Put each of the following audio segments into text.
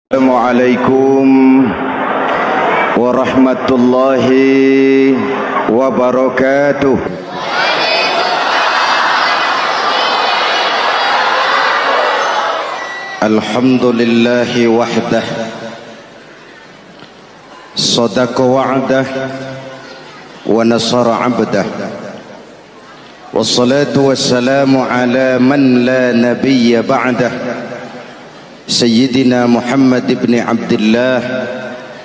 Assalamualaikum warahmatullahi wabarakatuh. Alhamdulillahi wahdah, sadaqa wa'dah wa nasara abdah, wassalatu wassalamu ala man la nabiyya ba'dah, Sayyidina Muhammad ibn Abdullah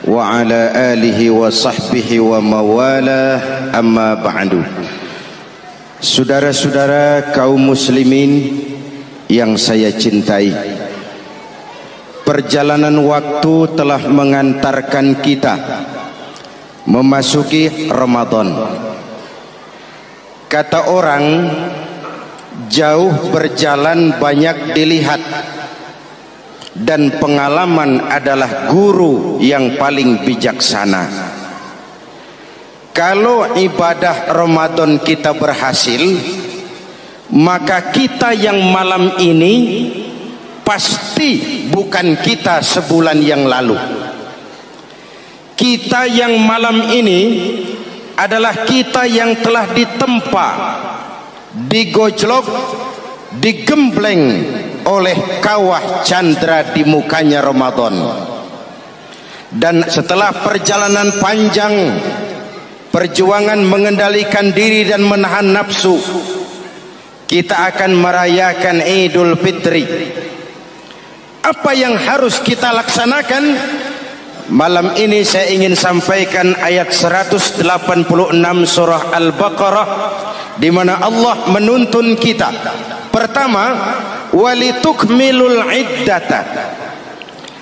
wa ala alihi wa sahbihi wa mawalah, amma ba'du. Saudara-saudara kaum muslimin yang saya cintai, perjalanan waktu telah mengantarkan kita memasuki Ramadan. Kata orang, jauh berjalan banyak dilihat, dan pengalaman adalah guru yang paling bijaksana. Kalau ibadah Ramadan kita berhasil, maka kita yang malam ini pasti bukan kita sebulan yang lalu. Kita yang malam ini adalah kita yang telah ditempa, digojlok, digembleng oleh kawah candra di mukanya Ramadan. Dan setelah perjalanan panjang, perjuangan mengendalikan diri dan menahan nafsu, kita akan merayakan Idul Fitri. Apa yang harus kita laksanakan? Malam ini saya ingin sampaikan ayat 186 surah Al-Baqarah, di mana Allah menuntun kita. Pertama, walitukmilul iddata,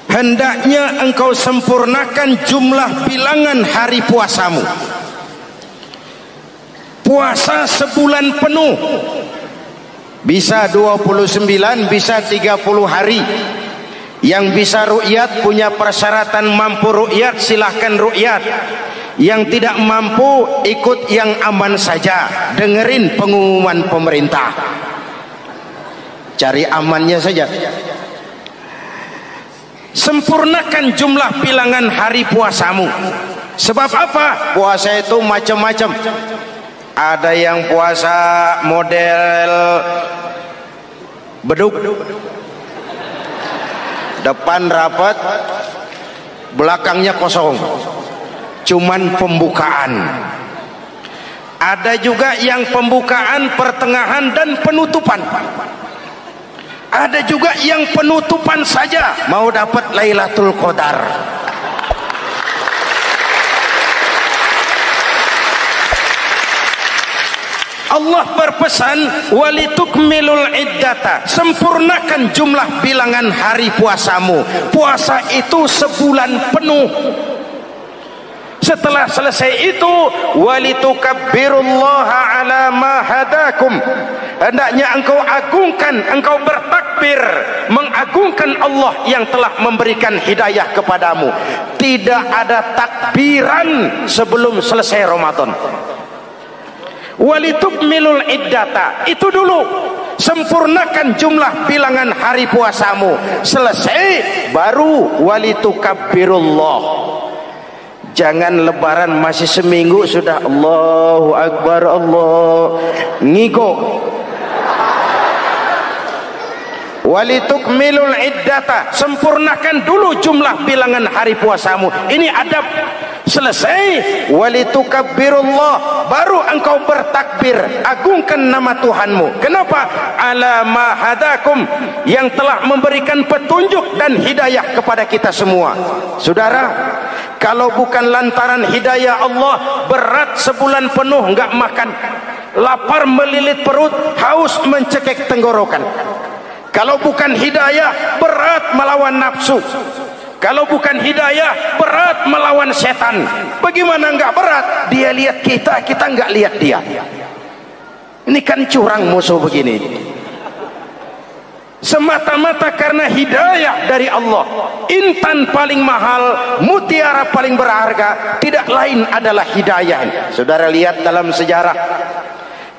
hendaknya engkau sempurnakan jumlah bilangan hari puasamu. Puasa sebulan penuh, bisa 29, bisa 30 hari. Yang bisa ru'yat, punya persyaratan mampu ru'yat, silahkan ru'yat. Yang tidak mampu, ikut yang aman saja, dengerin pengumuman pemerintah, cari amannya saja. Sempurnakan jumlah bilangan hari puasamu. Sebab apa? Puasa itu macam-macam. Ada yang puasa model beduk, depan rapat, belakangnya kosong, cuman pembukaan. Ada juga yang pembukaan, pertengahan, dan penutupan. Ada juga yang penutupan saja, mau dapat Lailatul Qadar. Allah berpesan, walitukmilul iddata, sempurnakan jumlah bilangan hari puasamu. Puasa itu sebulan penuh. Setelah selesai itu, walitukabbirullaha ala ma hadakum, hendaknya engkau agungkan, engkau bertakbir, mengagungkan Allah yang telah memberikan hidayah kepadamu. Tidak ada takbiran sebelum selesai Ramadan. Walitukmilul iddata, itu dulu, sempurnakan jumlah bilangan hari puasamu. Selesai baru walitukabbirullah. Jangan lebaran masih seminggu sudah Allahu Akbar, Allah ngigo. Walitukmilul iddata, sempurnakan dulu jumlah bilangan hari puasamu. Ini adab. Selesai, walitukabbirullah, baru engkau bertakbir, agungkan nama Tuhanmu. Kenapa? Ala ma hadakum, yang telah memberikan petunjuk dan hidayah kepada kita semua. Saudara, kalau bukan lantaran hidayah Allah, berat sebulan penuh enggak makan, lapar melilit perut, haus mencekik tenggorokan. Kalau bukan hidayah, berat melawan nafsu. Kalau bukan hidayah, berat melawan setan. Bagaimana enggak berat? Dia lihat kita, kita enggak lihat dia. Ini kan curang musuh begini. Semata-mata karena hidayah dari Allah. Intan paling mahal, mutiara paling berharga, tidak lain adalah hidayah. Saudara lihat dalam sejarah,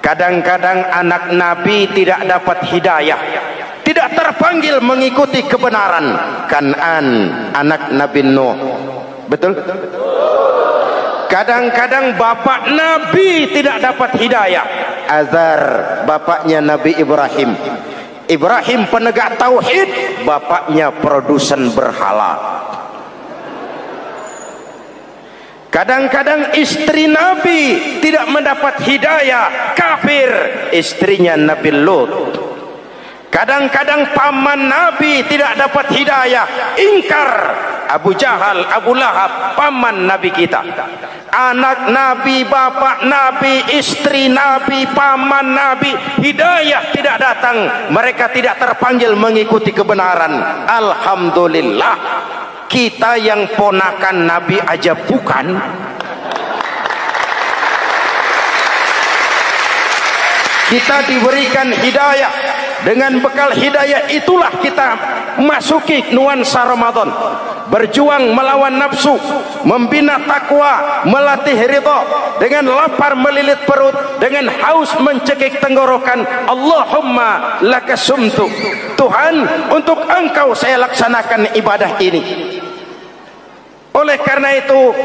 kadang-kadang anak Nabi tidak dapat hidayah, tidak terpilih terpanggil mengikuti kebenaran. Kan'an anak Nabi Nuh, betul? Kadang-kadang bapak Nabi tidak dapat hidayah. Azar bapaknya Nabi Ibrahim. Ibrahim penegak tauhid, bapaknya produsen berhala. Kadang-kadang istri Nabi tidak mendapat hidayah, kafir, istrinya Nabi Lut. Kadang-kadang paman Nabi tidak dapat hidayah, ingkar, Abu Jahal, Abu Lahab, paman Nabi kita. Anak Nabi, bapak Nabi, istri Nabi, paman Nabi, hidayah tidak datang, mereka tidak terpanggil mengikuti kebenaran. Alhamdulillah, kita yang ponakan Nabi aja bukan. Kita diberikan hidayah. Dengan bekal hidayah itulah kita masuki nuansa Ramadan. Berjuang melawan nafsu, membina takwa, melatih ridha, dengan lapar melilit perut, dengan haus mencekik tenggorokan. Allahumma lakasumtu, Tuhan, untuk Engkau saya laksanakan ibadah ini. Oleh karena itu,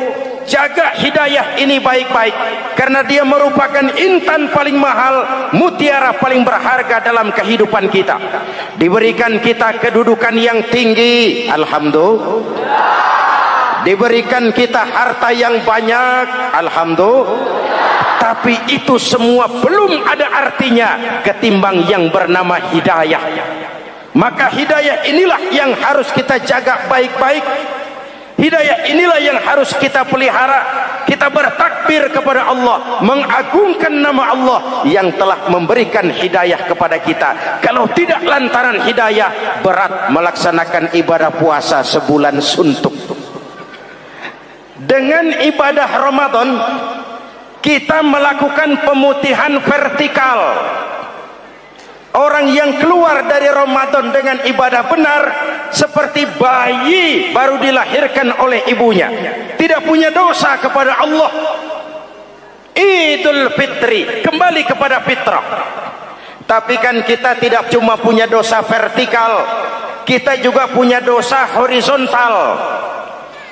jaga hidayah ini baik-baik, karena dia merupakan intan paling mahal, mutiara paling berharga dalam kehidupan kita. Diberikan kita kedudukan yang tinggi, alhamdulillah. Diberikan kita harta yang banyak, alhamdulillah. Tapi itu semua belum ada artinya ketimbang yang bernama hidayah. Maka hidayah inilah yang harus kita jaga baik-baik. Hidayah inilah yang harus kita pelihara. Kita bertakbir kepada Allah, mengagungkan nama Allah yang telah memberikan hidayah kepada kita. Kalau tidak lantaran hidayah, berat melaksanakan ibadah puasa sebulan suntuk. Dengan ibadah Ramadan, kita melakukan pemutihan vertikal. Orang yang keluar dari Ramadan dengan ibadah benar seperti bayi baru dilahirkan oleh ibunya, tidak punya dosa kepada Allah. Idul Fitri, kembali kepada fitrah. Tapi kan kita tidak cuma punya dosa vertikal, kita juga punya dosa horizontal.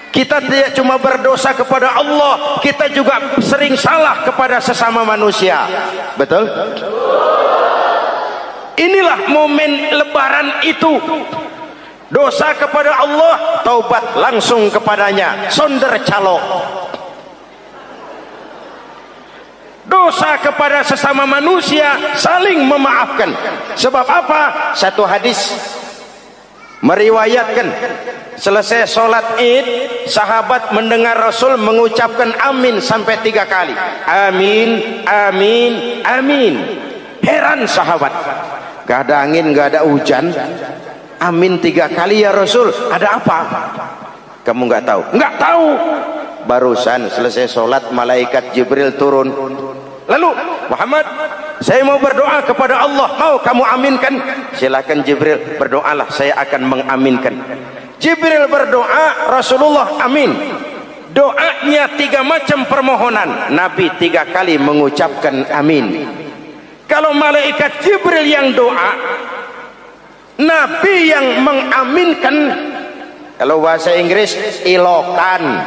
Kita tidak cuma berdosa kepada Allah, kita juga sering salah kepada sesama manusia. Betul? Inilah momen lebaran itu. Dosa kepada Allah, taubat langsung kepadanya, sonder calo. Dosa kepada sesama manusia, saling memaafkan. Sebab apa? Satu hadis meriwayatkan, selesai sholat id, sahabat mendengar Rasul mengucapkan amin sampai 3 kali. Amin, amin, amin. Heran sahabat, gak ada angin, gak ada hujan, amin 3 kali ya Rasul, ada apa? Kamu gak tahu? Gak tahu. Barusan selesai sholat, malaikat Jibril turun. Lalu, Muhammad, saya mau berdoa kepada Allah, mau kamu aminkan? Silakan Jibril, berdoalah, saya akan mengaminkan. Jibril berdoa, Rasulullah amin. Doanya 3 macam permohonan, Nabi 3 kali mengucapkan amin. Kalau malaikat Jibril yang doa, Nabi yang mengaminkan. Kalau bahasa Inggris, ilokan.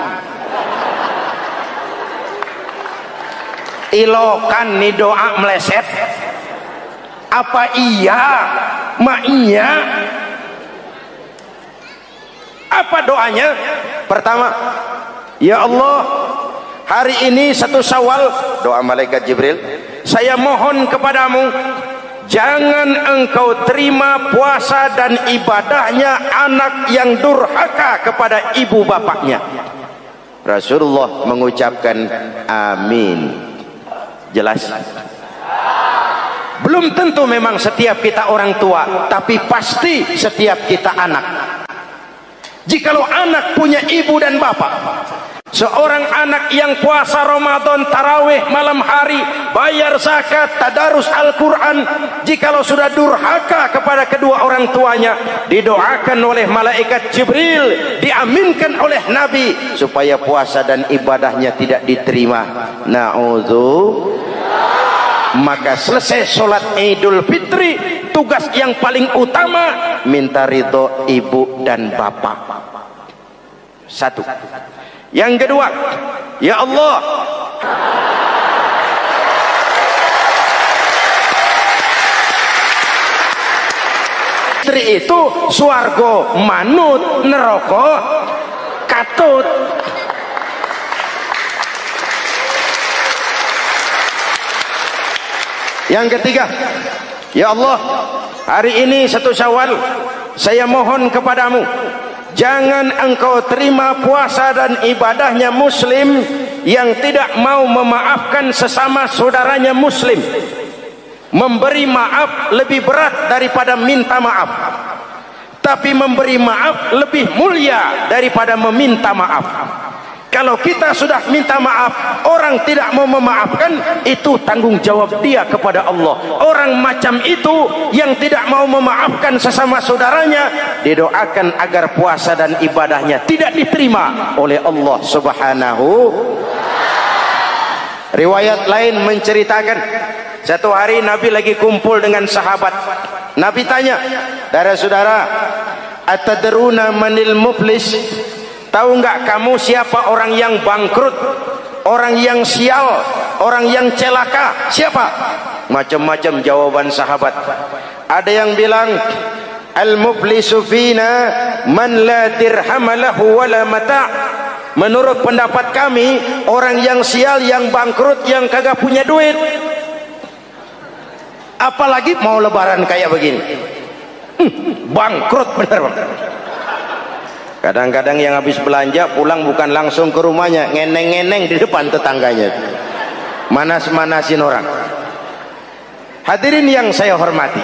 Ilokan nih doa meleset. Apa iya? Ma iya? Apa doanya? Pertama, ya Allah, hari ini 1 Syawal, doa malaikat Jibril, saya mohon kepadamu, jangan engkau terima puasa dan ibadahnya anak yang durhaka kepada ibu bapaknya. Rasulullah mengucapkan amin. Jelas? Belum tentu memang setiap kita orang tua, tapi pasti setiap kita anak. Jikalau anak punya ibu dan bapak, seorang anak yang puasa Ramadan, tarawih malam hari, bayar zakat, tadarus Al-Quran, jikalau sudah durhaka kepada kedua orang tuanya, didoakan oleh malaikat Jibril, diaminkan oleh Nabi, supaya puasa dan ibadahnya tidak diterima. Na'udzu. Maka selesai sholat Idul Fitri, tugas yang paling utama minta ridho ibu dan bapak. Satu. Yang kedua, ya Allah, istri itu swarga manut, neraka katut. Yang ketiga, ya Allah, hari ini 1 Syawal, saya mohon kepadamu, jangan engkau terima puasa dan ibadahnya muslim yang tidak mau memaafkan sesama saudaranya muslim. Memberi maaf lebih berat daripada minta maaf, tapi memberi maaf lebih mulia daripada meminta maaf. Kalau kita sudah minta maaf, orang tidak mau memaafkan, itu tanggung jawab dia kepada Allah. Orang macam itu yang tidak mau memaafkan sesama saudaranya, didoakan agar puasa dan ibadahnya tidak diterima oleh Allah Subhanahu. Riwayat lain menceritakan, satu hari Nabi lagi kumpul dengan sahabat. Nabi tanya, saudara-saudara, atadruna manil muflis? Tahu nggak kamu siapa orang yang bangkrut, orang yang sial, orang yang celaka? Siapa? Macam-macam jawaban sahabat. Ada yang bilang, al-muflisu fina man la dirham lahu wala mata'. Menurut pendapat kami, orang yang sial, yang bangkrut, yang kagak punya duit. Apalagi mau lebaran kayak begini. Bangkrut bener bang. Kadang-kadang yang habis belanja pulang bukan langsung ke rumahnya, ngeneng-ngeneng di depan tetangganya, manas-manasin orang. Hadirin yang saya hormati,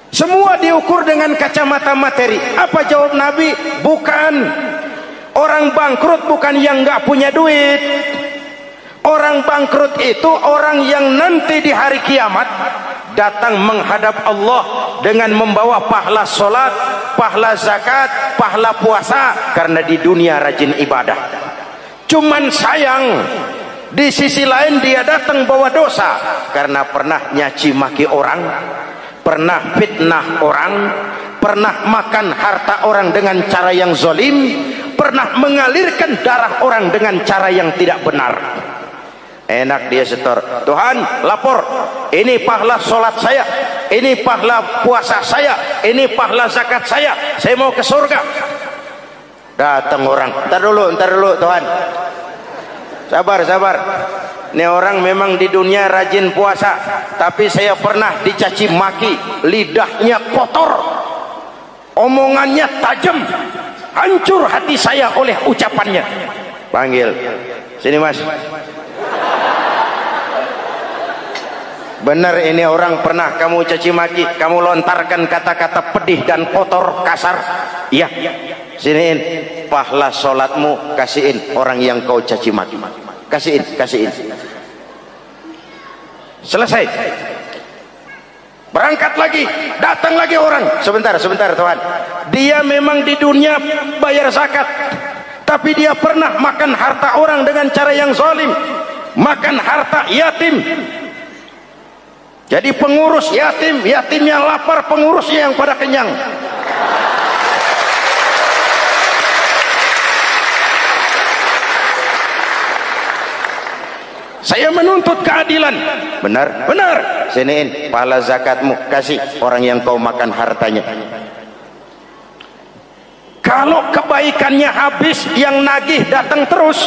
semua diukur dengan kacamata materi. Apa jawab Nabi? Bukan. Orang bangkrut bukan yang nggak punya duit. Orang bangkrut itu orang yang nanti di hari kiamat datang menghadap Allah dengan membawa pahala solat, pahala zakat, pahala puasa, karena di dunia rajin ibadah. Cuman sayang, di sisi lain dia datang bawa dosa karena pernah nyaci maki orang, pernah fitnah orang, pernah makan harta orang dengan cara yang zalim, pernah mengalirkan darah orang dengan cara yang tidak benar. Enak dia setor, Tuhan lapor, ini pahala sholat saya, ini pahala puasa saya, ini pahala zakat saya mau ke surga. Datang orang, ntar dulu Tuhan, sabar. Ini orang memang di dunia rajin puasa, tapi saya pernah dicaci maki, lidahnya kotor, omongannya tajam, hancur hati saya oleh ucapannya. Panggil, sini mas. Benar ini orang pernah kamu caci maki, kamu lontarkan kata-kata pedih dan kotor, kasar. Iya, siniin pahala sholatmu, kasihin orang yang kau caci maki, kasihin. Selesai. Berangkat lagi, datang lagi orang. Sebentar Tuhan. Dia memang di dunia bayar zakat, tapi dia pernah makan harta orang dengan cara yang zalim, makan harta yatim. Jadi pengurus yatimnya lapar, pengurusnya yang pada kenyang. Saya menuntut keadilan. Benar. Siniin pahala zakatmu, kasih orang yang kau makan hartanya. Kalau kebaikannya habis, yang nagih datang terus,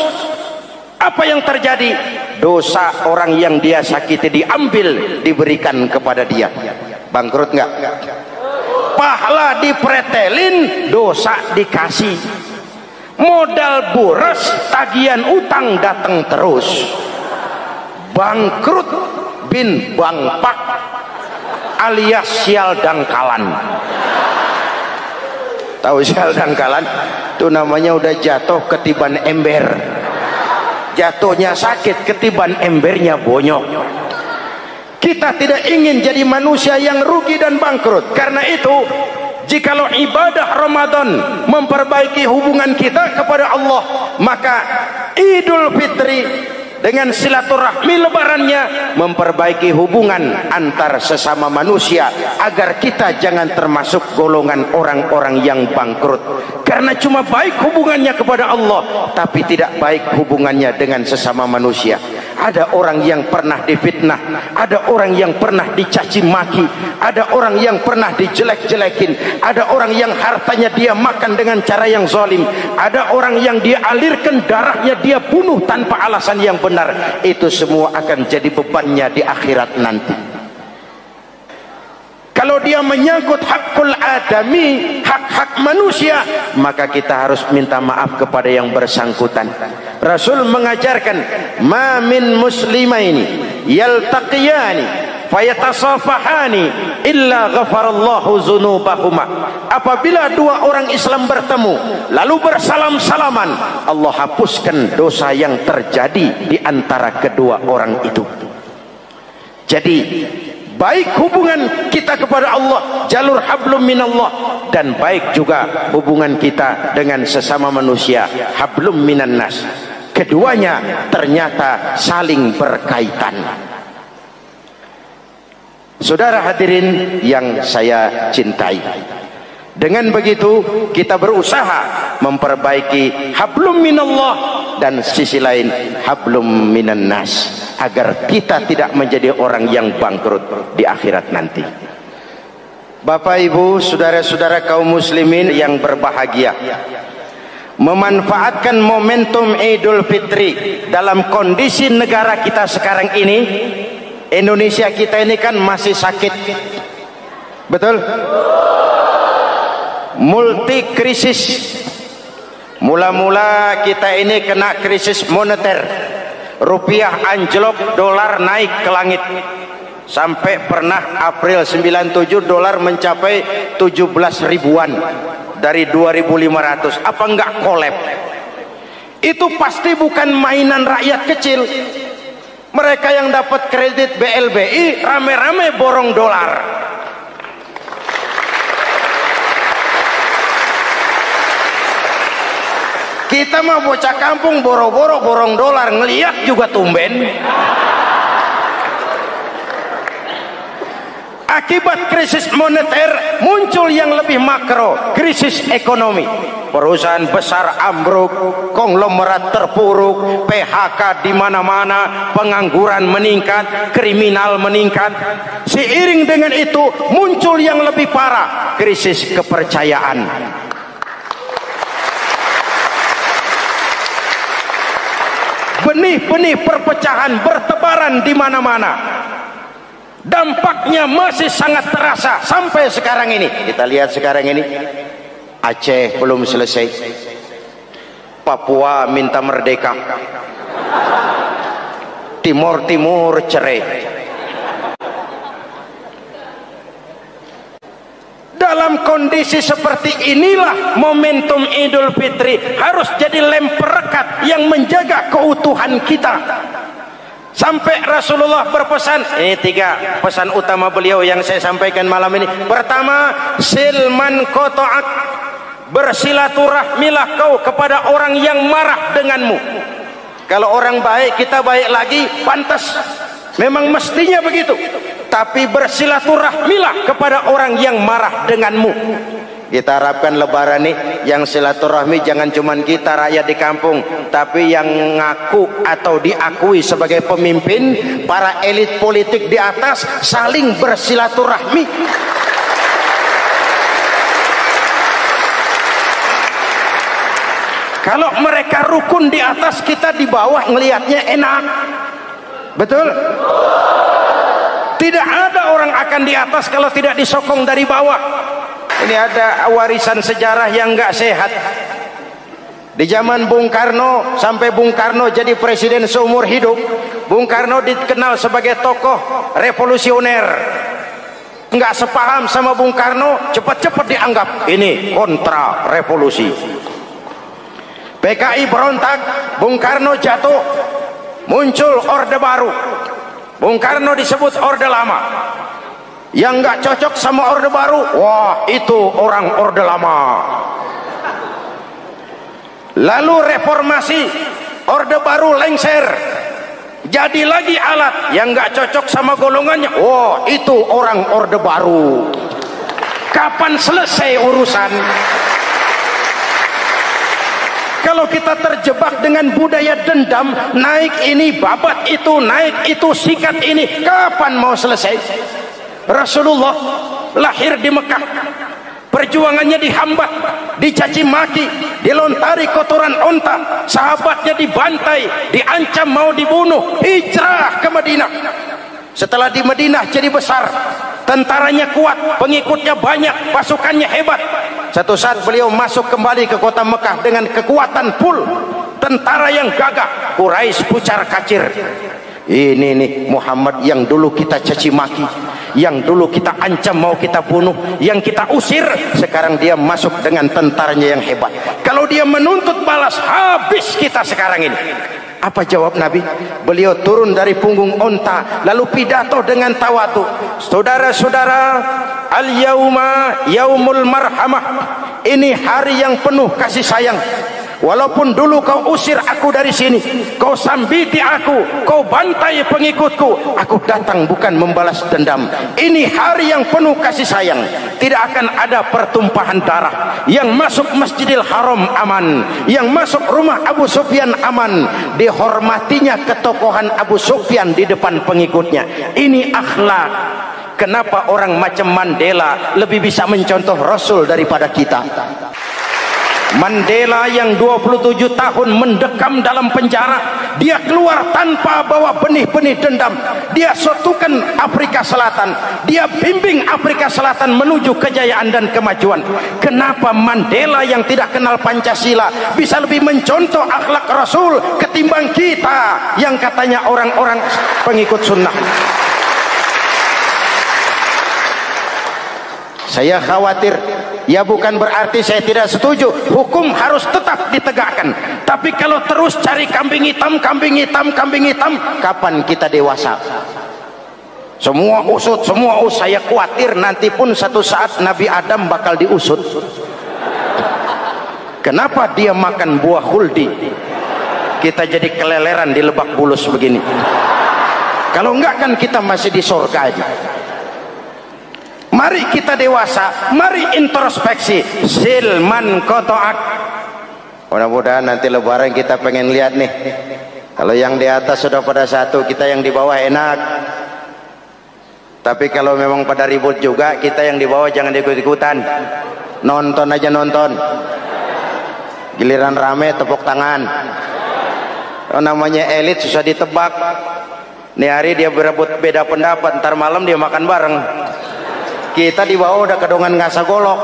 apa yang terjadi? Dosa orang yang dia sakiti diambil, diberikan kepada dia. Bangkrut nggak? Pahala dipretelin, dosa dikasih. Modal boros, tagihan utang datang terus. Bangkrut bin bangpak alias sial dangkalan. Tahu sial dangkalan? Itu namanya udah jatuh ketiban ember. Jatuhnya sakit, ketiban embernya bonyok. Kita tidak ingin jadi manusia yang rugi dan bangkrut. Karena itu, jikalau ibadah Ramadan memperbaiki hubungan kita kepada Allah, maka Idul Fitri dengan silaturahmi lebarannya memperbaiki hubungan antar sesama manusia agar kita jangan termasuk golongan orang-orang yang bangkrut, karena cuma baik hubungannya kepada Allah tapi tidak baik hubungannya dengan sesama manusia. Ada orang yang pernah difitnah, ada orang yang pernah dicaci maki, ada orang yang pernah dijelek-jelekin, ada orang yang hartanya dia makan dengan cara yang zalim, ada orang yang dia alirkan darahnya dia bunuh tanpa alasan yang benar. Itu semua akan jadi bebannya di akhirat nanti. Kalau dia menyangkut hakul adami, hak-hak manusia, maka kita harus minta maaf kepada yang bersangkutan. Rasul mengajarkan, ma min muslimaini yaltaqiyani fayatasafahani illa ghafarallahu dzunubahuma. Apabila dua orang Islam bertemu lalu bersalam-salaman, Allah hapuskan dosa yang terjadi di antara kedua orang itu. Jadi baik hubungan kita kepada Allah, jalur hablum minallah, dan baik juga hubungan kita dengan sesama manusia, hablum minan nas. Keduanya ternyata saling berkaitan. Saudara hadirin yang saya cintai, dengan begitu kita berusaha memperbaiki hablum minallah dan sisi lain hablum minan nas, agar kita tidak menjadi orang yang bangkrut di akhirat nanti. Bapak Ibu, saudara-saudara kaum muslimin yang berbahagia, memanfaatkan momentum Idul Fitri dalam kondisi negara kita sekarang ini. Indonesia kita ini kan masih sakit, betul? Multi krisis. Mula-mula kita ini kena krisis moneter, rupiah anjlok, dolar naik ke langit, sampai pernah April 97 dolar mencapai 17 ribuan dari 2.500. Apa enggak kolab? Itu pasti bukan mainan rakyat kecil. Mereka yang dapat kredit BLBI rame-rame borong dolar. Kita mah bocah kampung boro-boro borong dolar, ngeliat juga tumben. Akibat krisis moneter muncul yang lebih makro, krisis ekonomi. Perusahaan besar ambruk, konglomerat terpuruk, PHK di mana-mana, pengangguran meningkat, kriminal meningkat. Seiring dengan itu muncul yang lebih parah, krisis kepercayaan. Benih-benih perpecahan bertebaran di mana-mana. Dampaknya masih sangat terasa sampai sekarang ini. Kita lihat sekarang ini, Aceh belum selesai, Papua minta merdeka, Timur Timur cerai. Dalam kondisi seperti inilah momentum Idul Fitri harus jadi lem perekat yang menjaga keutuhan kita. Sampai Rasulullah berpesan, ini 3 pesan utama beliau yang saya sampaikan malam ini. Pertama, silman qata'ak, bersilaturahmilah kau kepada orang yang marah denganmu. Kalau orang baik kita baik lagi, pantas, memang mestinya begitu. Tapi bersilaturahmilah kepada orang yang marah denganmu. Kita harapkan lebaran nih yang silaturahmi jangan cuman kita rakyat di kampung, tapi yang ngaku atau diakui sebagai pemimpin, para elit politik di atas saling bersilaturahmi. Kalau mereka rukun di atas, kita di bawah ngelihatnya enak, betul? Tidak ada orang akan di atas kalau tidak disokong dari bawah. Ini ada warisan sejarah yang nggak sehat. Di zaman Bung Karno, sampai Bung Karno jadi presiden seumur hidup, Bung Karno dikenal sebagai tokoh revolusioner. Nggak sepaham sama Bung Karno, cepat-cepat dianggap ini kontra revolusi. PKI berontak, Bung Karno jatuh, muncul orde baru. Bung Karno disebut orde lama. Yang nggak cocok sama orde baru, wah itu orang orde lama. Lalu reformasi, orde baru lengser, jadi lagi alat yang nggak cocok sama golongannya. Oh, itu orang orde baru. Kapan selesai urusan? Kalau kita terjebak dengan budaya dendam, naik ini babat itu, naik itu sikat ini, kapan mau selesai? Rasulullah lahir di Mekah, perjuangannya dihambat, dicaci maki, dilontari kotoran onta, sahabatnya dibantai, diancam mau dibunuh, hijrah ke Madinah. Setelah di Madinah jadi besar, tentaranya kuat, pengikutnya banyak, pasukannya hebat. Satu saat beliau masuk kembali ke kota Mekah dengan kekuatan full, tentara yang gagah, Quraisy pucar kacir. Ini nih Muhammad yang dulu kita caci maki, yang dulu kita ancam mau kita bunuh, yang kita usir, sekarang dia masuk dengan tentaranya yang hebat. Kalau dia menuntut balas, habis kita sekarang ini. Apa jawab Nabi? Beliau turun dari punggung onta lalu pidato dengan tawadu. Saudara-saudara, al-yauma yaumul marhamah. Ini hari yang penuh kasih sayang. Walaupun dulu kau usir aku dari sini, kau sambiti aku, kau bantai pengikutku, aku datang bukan membalas dendam. Ini hari yang penuh kasih sayang. Tidak akan ada pertumpahan darah. Yang masuk Masjidil Haram aman, yang masuk rumah Abu Sufyan aman. Dihormatinya ketokohan Abu Sufyan di depan pengikutnya. Ini akhlak. Kenapa orang macam Mandela lebih bisa mencontoh Rasul daripada kita? Mandela yang 27 tahun mendekam dalam penjara, dia keluar tanpa bawa benih-benih dendam. Dia satukan Afrika Selatan, dia bimbing Afrika Selatan menuju kejayaan dan kemajuan. Kenapa Mandela yang tidak kenal Pancasila bisa lebih mencontoh akhlak Rasul ketimbang kita yang katanya orang-orang pengikut sunnah? Saya khawatir. Ya bukan berarti saya tidak setuju, hukum harus tetap ditegakkan. Tapi kalau terus cari kambing hitam, kambing hitam, kambing hitam, kapan kita dewasa? Semua usut, semua saya khawatir nanti pun satu saat Nabi Adam bakal diusut. Kenapa dia makan buah khuldi? Kita jadi keleleran di Lebak Bulus begini. Kalau enggak kan kita masih di surga aja. Mari kita dewasa, mari introspeksi. Silman kotoak. Mudah-mudahan nanti lebaran kita pengen lihat nih. Kalau yang di atas sudah pada satu, kita yang di bawah enak. Tapi kalau memang pada ribut juga, kita yang di bawah jangan ikut-ikutan. Nonton aja nonton. Giliran rame tepuk tangan. Oh, namanya elit susah ditebak. Nih hari dia berebut beda pendapat, ntar malam dia makan bareng. Kita di bawah udah kedongan ngasa golok.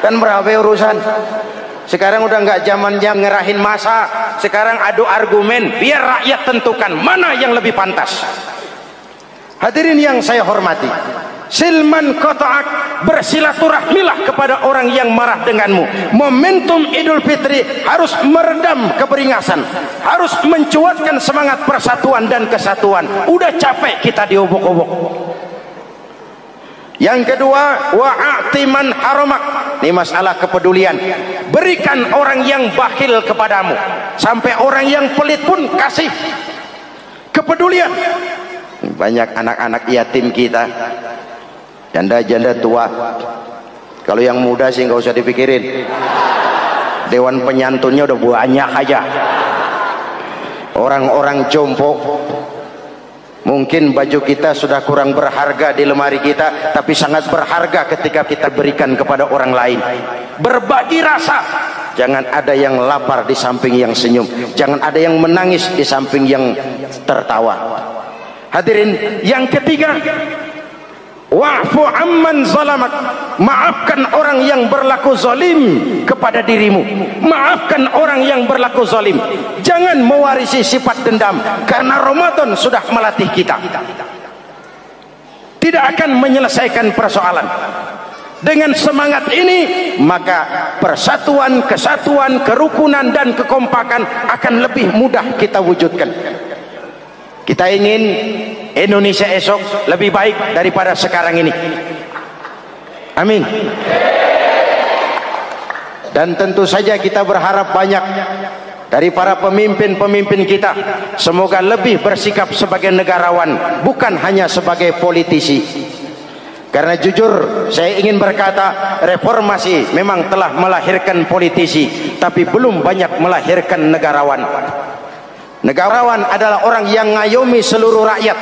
Kan berapa urusan? Sekarang udah nggak zamannya ngerahin masa. Sekarang adu argumen, biar rakyat tentukan mana yang lebih pantas. Hadirin yang saya hormati, silman kotoak, bersilaturahmilah kepada orang yang marah denganmu. Momentum Idul Fitri harus meredam keberingasan, harus mencuatkan semangat persatuan dan kesatuan. Udah capek kita diobok-obok. Yang kedua, wa'atiman haramak. Ini masalah kepedulian. Berikan orang yang bakhil kepadamu, sampai orang yang pelit pun kasih. Kepedulian. Banyak anak-anak yatim kita, janda-janda tua. Kalau yang muda sih nggak usah dipikirin. Dewan penyantunnya udah banyak aja. Orang-orang jompo. Mungkin baju kita sudah kurang berharga di lemari kita, tapi sangat berharga ketika kita berikan kepada orang lain. Berbagi rasa. Jangan ada yang lapar di samping yang senyum. Jangan ada yang menangis di samping yang tertawa. Hadirin, yang ketiga, wa'fu amman zalamak. Maafkan orang yang berlaku zalim kepada dirimu. Maafkan orang yang berlaku zalim. Jangan mewarisi sifat dendam, karena Ramadan sudah melatih kita. Tidak akan menyelesaikan persoalan. Dengan semangat ini, maka persatuan, kesatuan, kerukunan dan kekompakan akan lebih mudah kita wujudkan. Kita ingin Indonesia esok lebih baik daripada sekarang ini. Amin. Dan tentu saja kita berharap banyak dari para pemimpin-pemimpin kita, semoga lebih bersikap sebagai negarawan, bukan hanya sebagai politisi. Karena jujur saya ingin berkata, reformasi memang telah melahirkan politisi, tapi belum banyak melahirkan negarawan. Negarawan adalah orang yang ngayomi seluruh rakyat.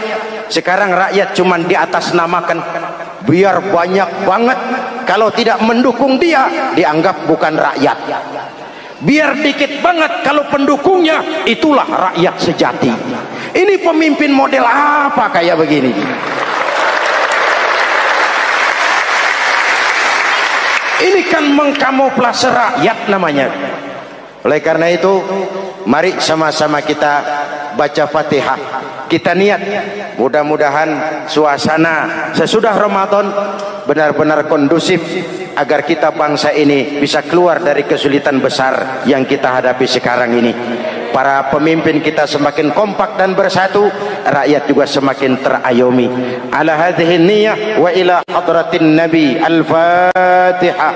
Sekarang rakyat cuma di atas namakan, biar banyak banget. Kalau tidak mendukung dia, dianggap bukan rakyat. Biar dikit banget, kalau pendukungnya, itulah rakyat sejati. Ini pemimpin model apa kayak begini? Ini kan mengkamuflase rakyat namanya. Oleh karena itu, mari sama-sama kita baca Fatihah. Kita niat, mudah-mudahan suasana sesudah Ramadan benar-benar kondusif, agar kita bangsa ini bisa keluar dari kesulitan besar yang kita hadapi sekarang ini. Para pemimpin kita semakin kompak dan bersatu, rakyat juga semakin terayomi. Ala hadhihi niyyah wa ila hadratin nabi. Al-Fatihah.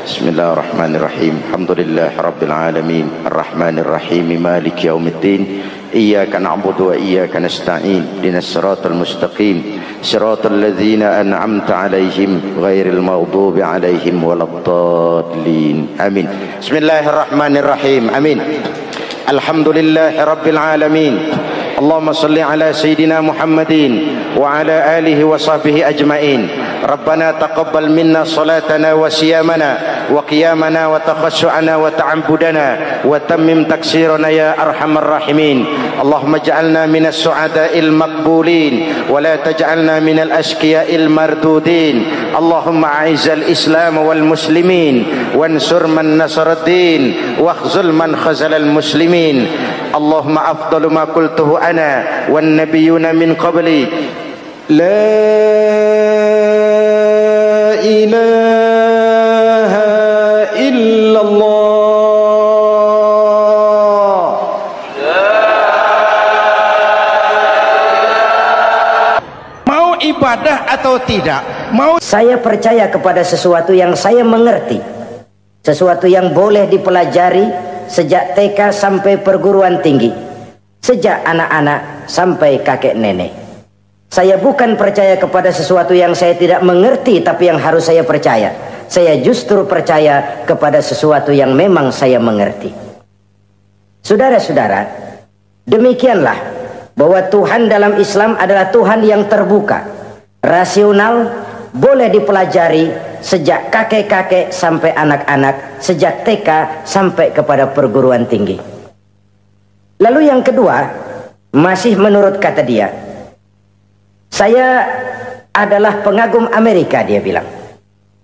Bismillahirrahmanirrahim. Alhamdulillah rabbil alamin, arrahmanir rahim, maliki yaumiddin. Iyyaka na'budu wa iyyaka nasta'in. Ihdinas siratal mustaqim, siratal ladzina an'amta 'alaihim ghairil maghdubi 'alaihim waladdallin. Amin. Bismillahirrahmanirrahim. Amin. Alhamdulillah rabbil alamin. Allahumma salli ala sayyidina Muhammadin wa ala alihi wa sahbihi ajma'in. Rabbana taqabbal minna salatana wa siyamana wa qiyamana wa takhassu'ana wa ta'abbudana wa tammim taksirana ya arhamar rahimin. Allahumma ij'alna minas su'ada'il maqbulin wa la taj'alna minal ashqiya'il mardudin. Allahumma a'izzal islam wal muslimin wansur man nasara ad-din wakhzul man khazalal muslimin. Allahumma afdalu ma qultuhu ana wan nabiyyuna min qabli la ilaha illallah. Mau ibadah atau tidak? Mau. Saya percaya kepada sesuatu yang saya mengerti, sesuatu yang boleh dipelajari sejak TK sampai perguruan tinggi, sejak anak-anak sampai kakek nenek. Saya bukan percaya kepada sesuatu yang saya tidak mengerti tapi yang harus saya percaya. Saya justru percaya kepada sesuatu yang memang saya mengerti. Saudara-saudara, demikianlah bahwa Tuhan dalam Islam adalah Tuhan yang terbuka, rasional, boleh dipelajari sejak kakek-kakek sampai anak-anak, sejak TK sampai kepada perguruan tinggi. Lalu yang kedua, masih menurut kata dia, saya adalah pengagum Amerika, dia bilang,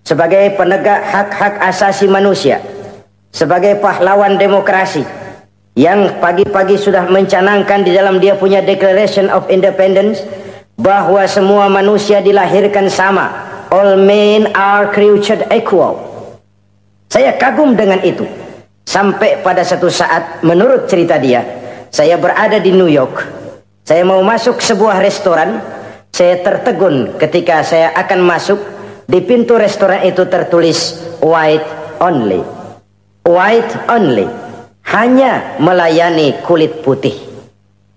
sebagai penegak hak-hak asasi manusia, sebagai pahlawan demokrasi yang pagi-pagi sudah mencanangkan di dalam dia punya Declaration of Independence bahwa semua manusia dilahirkan sama, all men are created equal. Saya kagum dengan itu, sampai pada satu saat menurut cerita dia, saya berada di New York, saya mau masuk sebuah restoran, saya tertegun ketika saya akan masuk. Di pintu restoran itu tertulis white only, white only, hanya melayani kulit putih.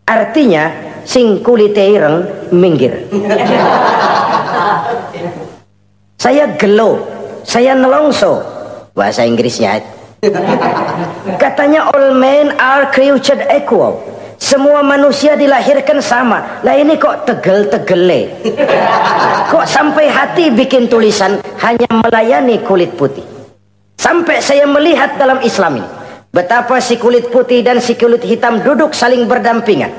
Artinya sing kulite ireng minggir. Saya gelo, saya nelongso, bahasa Inggrisnya. Katanya all men are created equal, semua manusia dilahirkan sama. Lah ini kok tegel-tegele, kok sampai hati bikin tulisan hanya melayani kulit putih. Sampai saya melihat dalam Islam ini betapa si kulit putih dan si kulit hitam duduk saling berdampingan.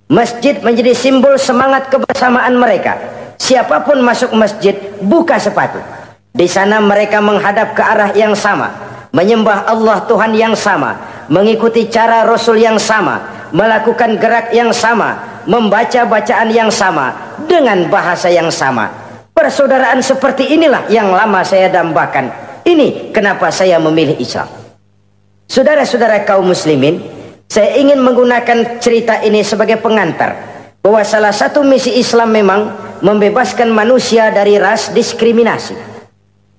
Masjid menjadi simbol semangat kebersamaan mereka. Siapapun masuk masjid, buka sepatu. Di sana mereka menghadap ke arah yang sama, menyembah Allah Tuhan yang sama, mengikuti cara Rasul yang sama, melakukan gerak yang sama, membaca bacaan yang sama, dengan bahasa yang sama. Persaudaraan seperti inilah yang lama saya dambakan. Ini kenapa saya memilih Islam. Saudara-saudara kaum muslimin, saya ingin menggunakan cerita ini sebagai pengantar bahwa salah satu misi Islam memang membebaskan manusia dari ras diskriminasi.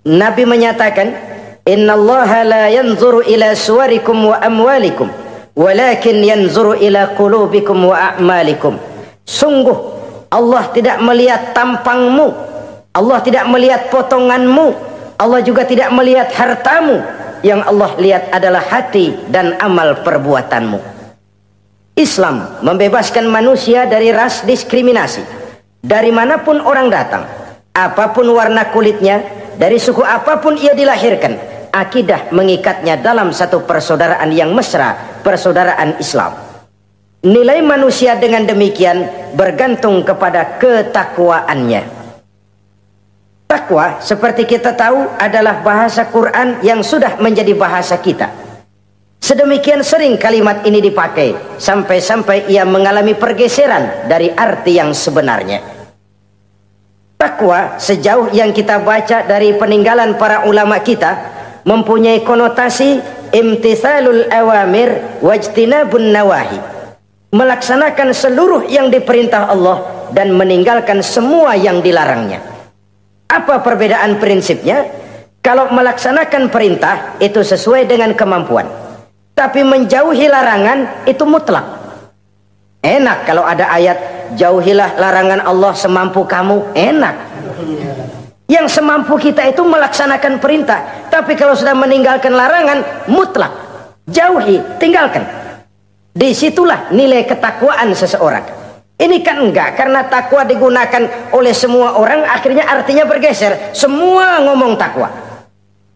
Nabi menyatakan Innallaha la yanzuru ila suwarikum wa amwalikum, walakin yanzuru ila qulubikum wa a'malikum. Sungguh Allah tidak melihat tampangmu, Allah tidak melihat potonganmu, Allah juga tidak melihat hartamu. Yang Allah lihat adalah hati dan amal perbuatanmu. Islam membebaskan manusia dari ras diskriminasi. Dari manapun orang datang, apapun warna kulitnya, dari suku apapun ia dilahirkan, akidah mengikatnya dalam satu persaudaraan yang mesra, persaudaraan Islam. Nilai manusia dengan demikian bergantung kepada ketakwaannya. Takwa, seperti kita tahu, adalah bahasa Quran yang sudah menjadi bahasa kita. Sedemikian sering kalimat ini dipakai, sampai-sampai ia mengalami pergeseran dari arti yang sebenarnya. Takwa, sejauh yang kita baca dari peninggalan para ulama kita, mempunyai konotasi imtithalul awamir wajtinabun nawahi. Melaksanakan seluruh yang diperintah Allah dan meninggalkan semua yang dilarangnya. Apa perbedaan prinsipnya? Kalau melaksanakan perintah itu sesuai dengan kemampuan, tapi menjauhi larangan itu mutlak. Enak kalau ada ayat jauhilah larangan Allah semampu kamu, enak. Yang semampu kita itu melaksanakan perintah, tapi kalau sudah meninggalkan larangan mutlak, jauhi, tinggalkan. Disitulah nilai ketakwaan seseorang. Ini kan enggak, karena takwa digunakan oleh semua orang, akhirnya artinya bergeser. Semua ngomong takwa.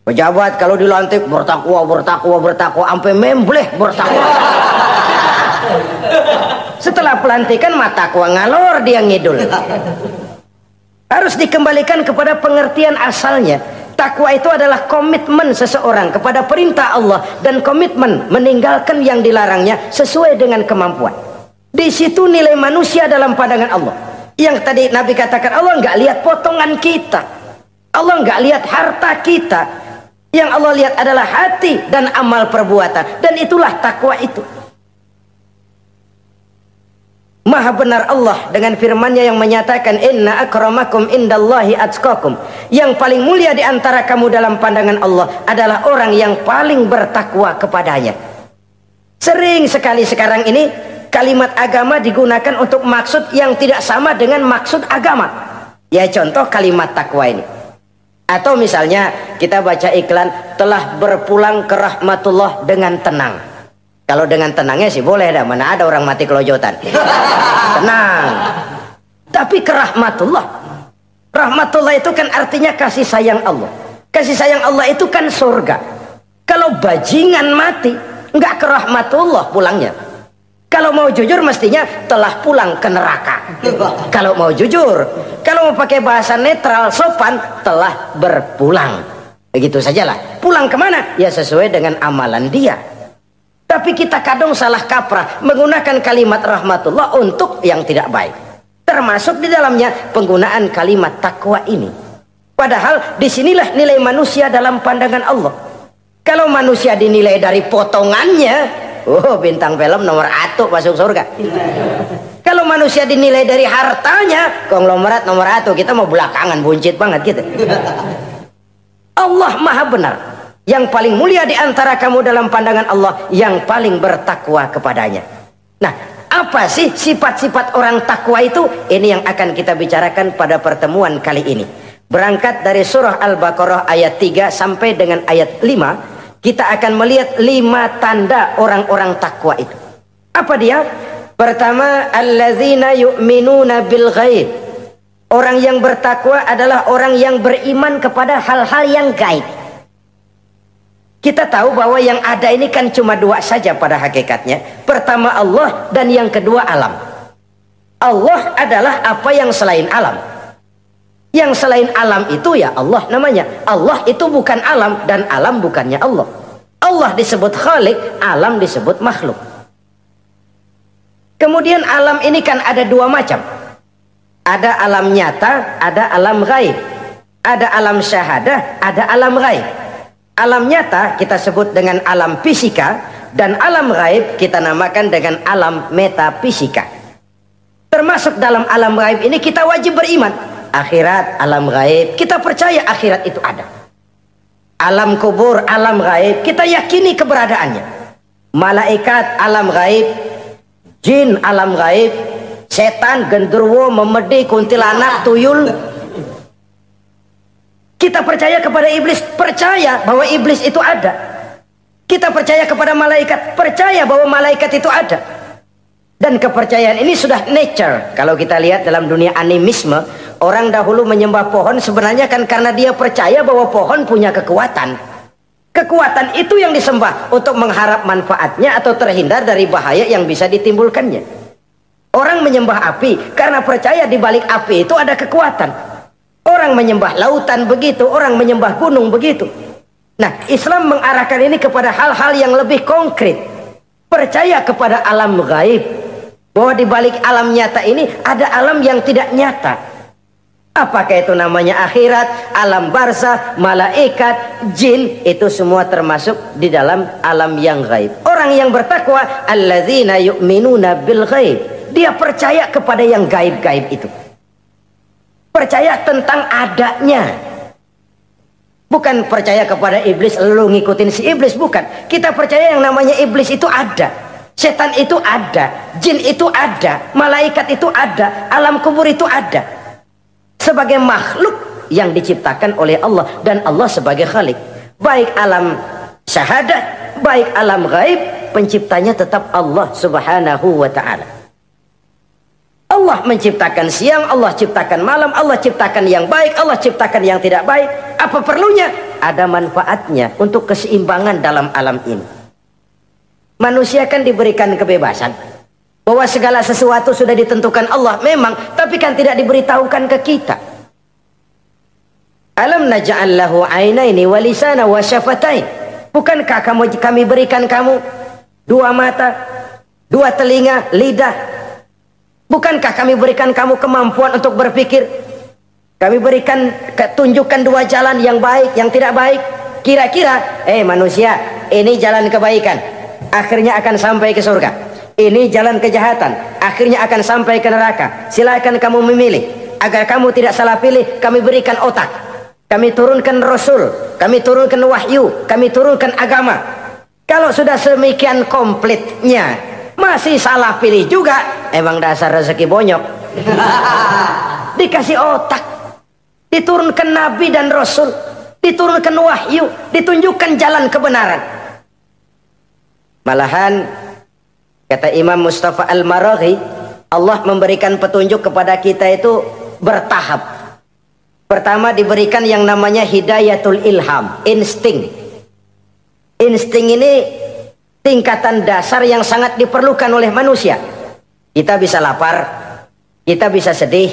Pejabat kalau dilantik bertakwa, bertakwa, bertakwa, sampai membleh bertakwa. Setelah pelantikan mata takwa ngalor dia ngidul. Harus dikembalikan kepada pengertian asalnya. Takwa itu adalah komitmen seseorang kepada perintah Allah dan komitmen meninggalkan yang dilarangnya sesuai dengan kemampuan. Di situ nilai manusia dalam pandangan Allah. Yang tadi Nabi katakan, Allah nggak lihat potongan kita, Allah nggak lihat harta kita. Yang Allah lihat adalah hati dan amal perbuatan, dan itulah takwa itu. Maha benar Allah dengan firman-Nya yang menyatakan, Inna akramakum indallahi atqakum. Yang paling mulia di antara kamu dalam pandangan Allah adalah orang yang paling bertakwa kepadanya. Sering sekali sekarang ini kalimat agama digunakan untuk maksud yang tidak sama dengan maksud agama. Ya contoh kalimat takwa ini. Atau misalnya kita baca iklan, telah berpulang ke rahmatullah dengan tenang. Kalau dengan tenangnya sih boleh dah, mana ada orang mati kelojotan. Tenang. Tapi ke rahmatullah. Rahmatullah itu kan artinya kasih sayang Allah. Kasih sayang Allah itu kan surga. Kalau bajingan mati, enggak ke rahmatullah pulangnya. Kalau mau jujur mestinya telah pulang ke neraka. Kalau mau jujur, kalau mau pakai bahasa netral sopan, telah berpulang. Begitu sajalah. Pulang kemana? Ya sesuai dengan amalan dia. Tapi kita kadang salah kaprah menggunakan kalimat rahmatullah untuk yang tidak baik. Termasuk di dalamnya penggunaan kalimat takwa ini. Padahal disinilah nilai manusia dalam pandangan Allah. Kalau manusia dinilai dari potongannya, bintang film nomor 1 masuk surga. Kalau manusia dinilai dari hartanya, konglomerat nomor 1, kita mau belakangan, buncit banget gitu. Allah maha benar. Yang paling mulia di antara kamu dalam pandangan Allah, yang paling bertakwa kepadanya. Nah, apa sih sifat-sifat orang takwa itu? Ini yang akan kita bicarakan pada pertemuan kali ini. Berangkat dari surah Al-Baqarah ayat 3 sampai dengan ayat 5. Kita akan melihat 5 tanda orang-orang takwa itu. Apa dia? Pertama, alladzina yu'minuna bil ghaib. Orang yang bertakwa adalah orang yang beriman kepada hal-hal yang gaib. Kita tahu bahwa yang ada ini kan cuma 2 saja pada hakikatnya. Pertama Allah, dan yang kedua alam. Allah adalah apa yang selain alam. Yang selain alam itu ya Allah namanya. Allah itu bukan alam, dan alam bukannya Allah. Allah disebut Khalik, alam disebut makhluk. Kemudian alam ini kan ada 2 macam. Ada alam nyata, ada alam gaib. Ada alam syahadah, ada alam gaib. Alam nyata kita sebut dengan alam fisika, dan alam gaib kita namakan dengan alam metafisika. Termasuk dalam alam gaib ini kita wajib beriman. Akhirat, alam gaib, kita percaya akhirat itu ada. Alam kubur, alam gaib, kita yakini keberadaannya. Malaikat, alam gaib. Jin, alam gaib. Setan, genderuwo, memedi, kuntilanak, tuyul. Kita percaya kepada iblis, percaya bahwa iblis itu ada. Kita percaya kepada malaikat, percaya bahwa malaikat itu ada. Dan kepercayaan ini sudah nature. Kalau kita lihat dalam dunia animisme, orang dahulu menyembah pohon sebenarnya kan karena dia percaya bahwa pohon punya kekuatan. Kekuatan itu yang disembah untuk mengharap manfaatnya atau terhindar dari bahaya yang bisa ditimbulkannya. Orang menyembah api karena percaya di balik api itu ada kekuatan. Orang menyembah lautan begitu, orang menyembah gunung begitu. Nah, Islam mengarahkan ini kepada hal-hal yang lebih konkret. Percaya kepada alam gaib. Bahwa di balik alam nyata ini ada alam yang tidak nyata. Apakah itu namanya akhirat, alam barzah, malaikat, jin, itu semua termasuk di dalam alam yang gaib. Orang yang bertakwa, alladzina yu'minuna bil gaib. Dia percaya kepada yang gaib-gaib itu. Percaya tentang adanya. Bukan percaya kepada iblis lalu ngikutin si iblis, bukan. Kita percaya yang namanya iblis itu ada, setan itu ada, jin itu ada, malaikat itu ada, alam kubur itu ada. Sebagai makhluk yang diciptakan oleh Allah, dan Allah sebagai khalik. Baik alam syahadat, baik alam gaib, penciptanya tetap Allah subhanahu wa ta'ala. Allah menciptakan siang, Allah ciptakan malam, Allah ciptakan yang baik, Allah ciptakan yang tidak baik. Apa perlunya? Ada manfaatnya untuk keseimbangan dalam alam ini. Manusia kan diberikan kebebasan bahwa segala sesuatu sudah ditentukan Allah memang, tapi kan tidak diberitahukan ke kita. Alam naj'al lahu 'ainaini wa lisana wa syafatain. Bukankah kami berikan kamu dua mata, dua telinga, lidah? Bukankah kami berikan kamu kemampuan untuk berpikir? Kami berikan tunjukkan dua jalan, yang baik, yang tidak baik. Kira-kira, manusia, ini jalan kebaikan, akhirnya akan sampai ke surga. Ini jalan kejahatan, akhirnya akan sampai ke neraka. Silakan kamu memilih. Agar kamu tidak salah pilih, kami berikan otak. Kami turunkan Rasul, kami turunkan wahyu, kami turunkan agama. Kalau sudah semikian komplitnya, masih salah pilih juga, emang dasar rezeki bonyok. Dikasih otak, diturunkan nabi dan rasul, diturunkan wahyu, ditunjukkan jalan kebenaran. Malahan kata Imam Mustafa Al-Maraghi, Allah memberikan petunjuk kepada kita itu bertahap. Pertama diberikan yang namanya hidayatul ilham, insting. Insting ini tingkatan dasar yang sangat diperlukan oleh manusia. Kita bisa lapar, kita bisa sedih,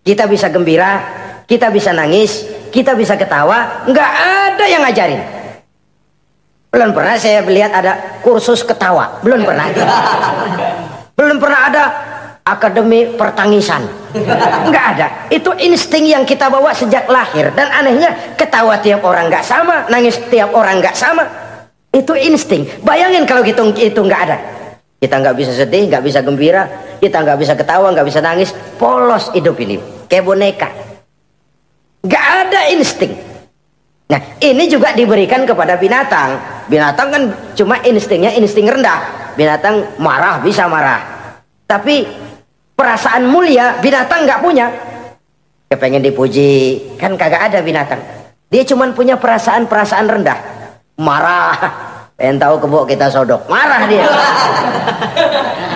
kita bisa gembira, kita bisa nangis, kita bisa ketawa. Nggak ada yang ngajarin. Belum pernah saya melihat ada kursus ketawa, belum pernah. Belum pernah ada akademi pertangisan, nggak ada. Itu insting yang kita bawa sejak lahir. Dan anehnya ketawa tiap orang nggak sama, nangis tiap orang nggak sama. Itu insting. Bayangin kalau itu nggak ada. Kita nggak bisa sedih, nggak bisa gembira, kita nggak bisa ketawa, nggak bisa nangis. Polos hidup ini, kayak boneka. Nggak ada insting. Nah, ini juga diberikan kepada binatang. Binatang kan cuma instingnya insting rendah. Binatang marah bisa marah. Tapi perasaan mulia binatang nggak punya. Kepengen dipuji, kan kagak ada binatang. Dia cuma punya perasaan-perasaan rendah. Marah, pengen tahu kebo kita sodok, marah dia.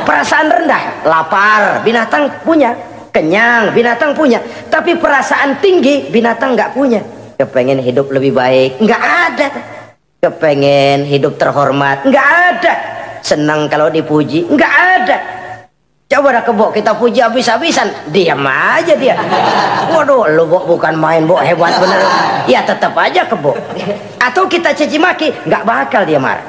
Perasaan rendah, lapar, binatang punya. Kenyang, binatang punya. Tapi perasaan tinggi, binatang nggak punya. Kepengen hidup lebih baik, nggak ada. Kepengen hidup terhormat, nggak ada. Senang kalau dipuji, nggak ada. Coba dah kebo kita puji habis-habisan, diam aja dia. Waduh, lu bukan main, hebat bener. Ya tetap aja kebo. Atau kita caci maki, nggak bakal dia marah.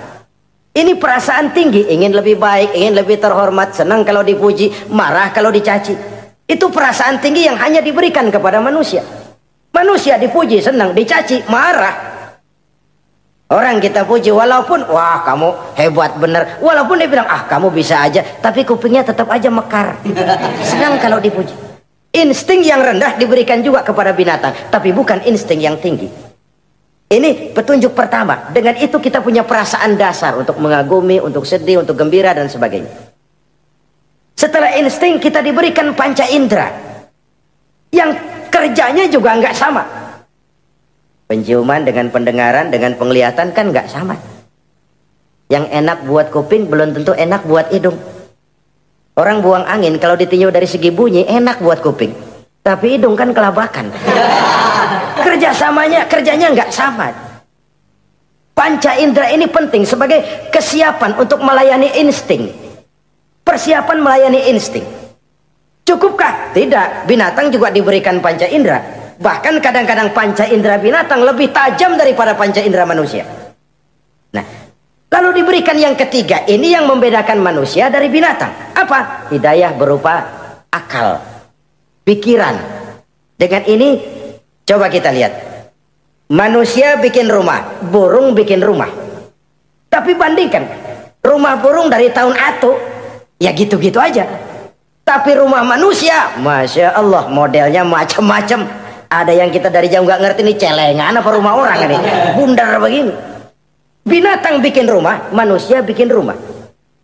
Ini perasaan tinggi, ingin lebih baik, ingin lebih terhormat, senang kalau dipuji, marah kalau dicaci. Itu perasaan tinggi yang hanya diberikan kepada manusia. Manusia dipuji senang, dicaci marah. Orang kita puji walaupun wah kamu hebat bener, walaupun dia bilang ah kamu bisa aja, tapi kupingnya tetap aja mekar. Senang kalau dipuji. Insting yang rendah diberikan juga kepada binatang, tapi bukan insting yang tinggi. Ini petunjuk pertama. Dengan itu kita punya perasaan dasar untuk mengagumi, untuk sedih, untuk gembira dan sebagainya. Setelah insting kita diberikan panca indera yang kerjanya juga nggak sama. Penciuman dengan pendengaran dengan penglihatan kan nggak sama. Yang enak buat kuping belum tentu enak buat hidung. Orang buang angin kalau ditinjau dari segi bunyi enak buat kuping, tapi hidung kan kelabakan. Kerjanya nggak sama. Panca indera ini penting sebagai kesiapan untuk melayani insting. Persiapan melayani insting. Cukupkah? Tidak. Binatang juga diberikan panca indera. Bahkan kadang-kadang panca indera binatang lebih tajam daripada panca indera manusia. Nah, lalu diberikan yang ketiga. Ini yang membedakan manusia dari binatang. Apa? Hidayah berupa akal, pikiran. Dengan ini coba kita lihat. Manusia bikin rumah, burung bikin rumah. Tapi bandingkan, rumah burung dari tahun atu, ya gitu-gitu aja. Tapi rumah manusia, Masya Allah, modelnya macam-macam. Ada yang kita dari jauh nggak ngerti nih celengan apa rumah orang ini, bundar begini. Binatang bikin rumah, manusia bikin rumah.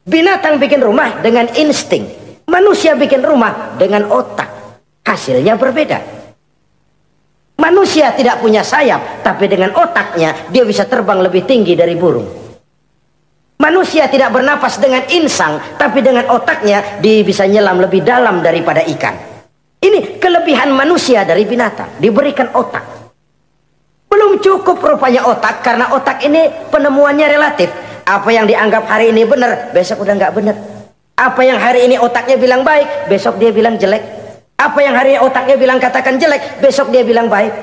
Binatang bikin rumah dengan insting, manusia bikin rumah dengan otak. Hasilnya berbeda. Manusia tidak punya sayap, tapi dengan otaknya dia bisa terbang lebih tinggi dari burung. Manusia tidak bernapas dengan insang, tapi dengan otaknya dia bisa nyelam lebih dalam daripada ikan. Ini kelebihan manusia dari binatang, diberikan otak. Belum cukup rupanya otak, karena otak ini penemuannya relatif. Apa yang dianggap hari ini benar, besok udah nggak benar. Apa yang hari ini otaknya bilang baik, besok dia bilang jelek. Apa yang hari ini otaknya bilang katakan jelek, besok dia bilang baik.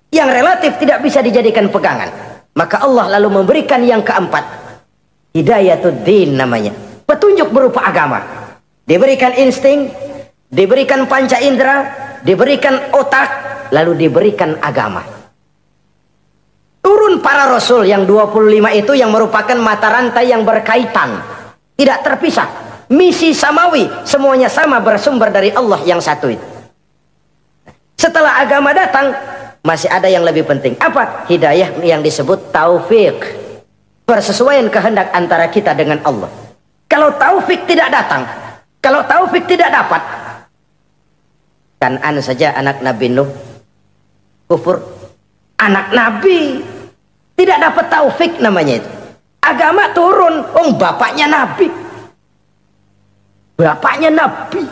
Yang relatif tidak bisa dijadikan pegangan. Maka Allah lalu memberikan yang keempat. Hidayatuddin namanya. Petunjuk berupa agama. Diberikan insting, diberikan panca indera, diberikan otak, lalu diberikan agama. Turun para rasul yang 25 itu yang merupakan mata rantai yang berkaitan. Tidak terpisah. Misi samawi, semuanya sama bersumber dari Allah yang satu itu. Setelah agama datang, masih ada yang lebih penting. Apa? Hidayah yang disebut taufik. Persesuaian kehendak antara kita dengan Allah. Kalau taufik tidak datang, kalau taufik tidak dapat, Kan'an saja anak Nabi Nuh kufur. Anak Nabi tidak dapat taufik namanya itu. Agama turun, bapaknya Nabi. Bapaknya Nabi.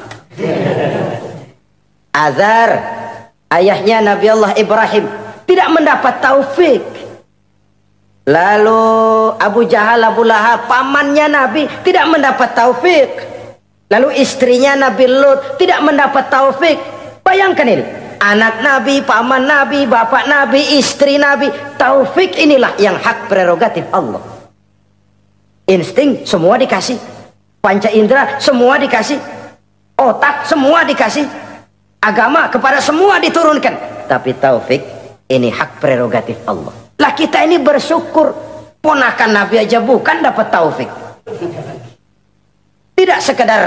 Azar, ayahnya Nabi Allah Ibrahim, tidak mendapat taufik. Lalu Abu Jahal, Abu Lahab, pamannya Nabi, tidak mendapat taufik. Lalu istrinya Nabi Lut tidak mendapat taufik. Bayangkan ini, anak Nabi, paman Nabi, bapak Nabi, istri Nabi. Taufik inilah yang hak prerogatif Allah. Insting semua dikasih, panca indera semua dikasih, otak semua dikasih, agama kepada semua diturunkan. Tapi taufik ini hak prerogatif Allah. Lah kita ini bersyukur, ponakan Nabi aja bukan dapat taufik. Tidak sekedar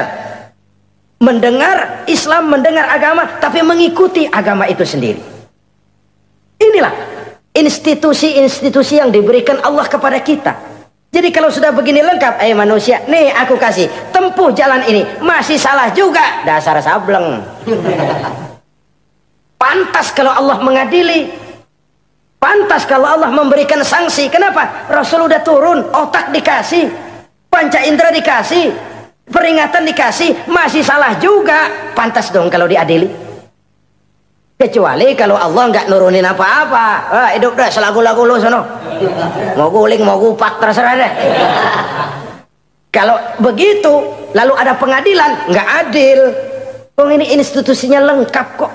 mendengar Islam, mendengar agama, tapi mengikuti agama itu sendiri. Inilah institusi-institusi yang diberikan Allah kepada kita. Jadi kalau sudah begini lengkap, manusia, nih aku kasih, tempuh jalan ini, masih salah juga, dasar sableng. Pantas kalau Allah mengadili, pantas kalau Allah memberikan sanksi. Kenapa? Rasul udah turun, otak dikasih, panca indera dikasih, peringatan dikasih, masih salah juga, pantas dong kalau diadili. Kecuali kalau Allah nggak nurunin apa-apa, hidup dah selagu-lagu lu sono, mau guling mau gupak terserah deh. Kalau begitu lalu ada pengadilan, nggak adil. Ini institusinya lengkap kok.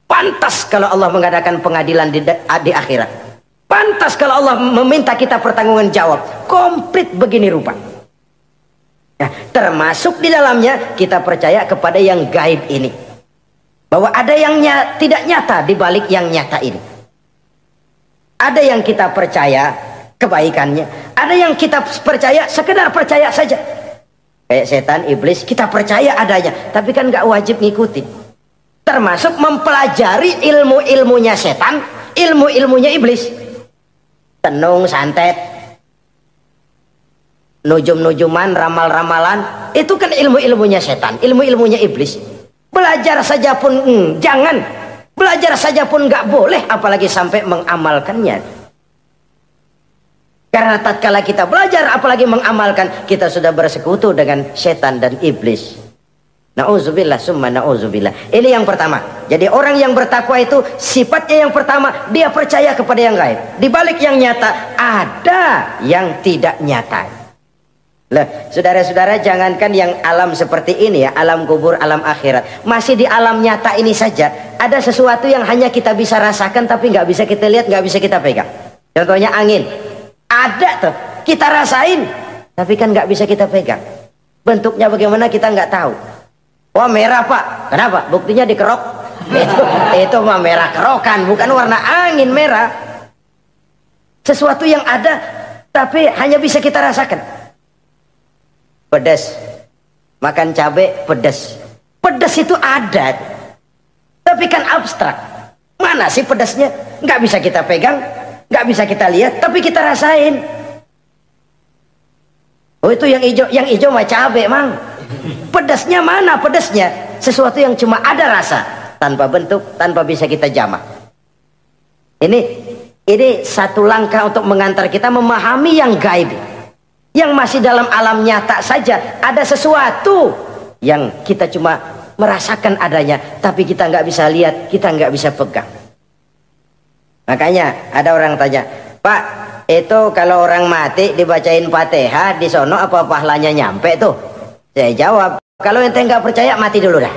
Pantas kalau Allah mengadakan pengadilan di akhirat. Pantas kalau Allah meminta kita pertanggungan jawab. Komplit begini rupa. Nah, termasuk di dalamnya kita percaya kepada yang gaib ini. Bahwa ada yang tidak nyata di balik yang nyata ini. Ada yang kita percaya kebaikannya, ada yang kita percaya sekedar percaya saja. Kayak setan, iblis, kita percaya adanya, tapi kan nggak wajib ngikutin. Termasuk mempelajari ilmu-ilmunya setan, ilmu-ilmunya iblis. tenung, santet, nujum-nujuman, ramal-ramalan, itu kan ilmu-ilmunya setan, ilmu-ilmunya iblis. Belajar saja pun jangan, belajar saja pun nggak boleh, apalagi sampai mengamalkannya. Karena tatkala kita belajar apalagi mengamalkan, kita sudah bersekutu dengan setan dan iblis. Na'udzubillah summa na'udzubillah. Ini yang pertama. Jadi orang yang bertakwa itu sifatnya yang pertama, dia percaya kepada yang gaib. Di balik yang nyata ada yang tidak nyata. Lah, saudara-saudara, jangankan yang alam seperti ini ya, alam kubur, alam akhirat. Masih di alam nyata ini saja ada sesuatu yang hanya kita bisa rasakan tapi nggak bisa kita lihat, nggak bisa kita pegang. Contohnya angin. Ada tuh, kita rasain tapi kan nggak bisa kita pegang. Bentuknya bagaimana kita nggak tahu. Wah, merah pak, kenapa? Buktinya dikerok. Itu mah merah kerokan, bukan warna angin merah. Sesuatu yang ada tapi hanya bisa kita rasakan. Pedas, makan cabai pedas. Pedas itu ada, tapi kan abstrak. Mana sih pedasnya? Nggak bisa kita pegang, nggak bisa kita lihat, tapi kita rasain. Oh, itu yang hijau mah cabai, mang. Pedasnya mana pedasnya? Sesuatu yang cuma ada rasa, tanpa bentuk, tanpa bisa kita jamah. Ini satu langkah untuk mengantar kita memahami yang gaib, yang masih dalam alam nyata saja. Ada sesuatu yang kita cuma merasakan adanya, tapi kita nggak bisa lihat, kita nggak bisa pegang. Makanya ada orang tanya, Pak, itu kalau orang mati dibacain Fatihah di sono apa pahalanya nyampe tuh? Saya jawab, kalau ente nggak percaya mati dulu dah.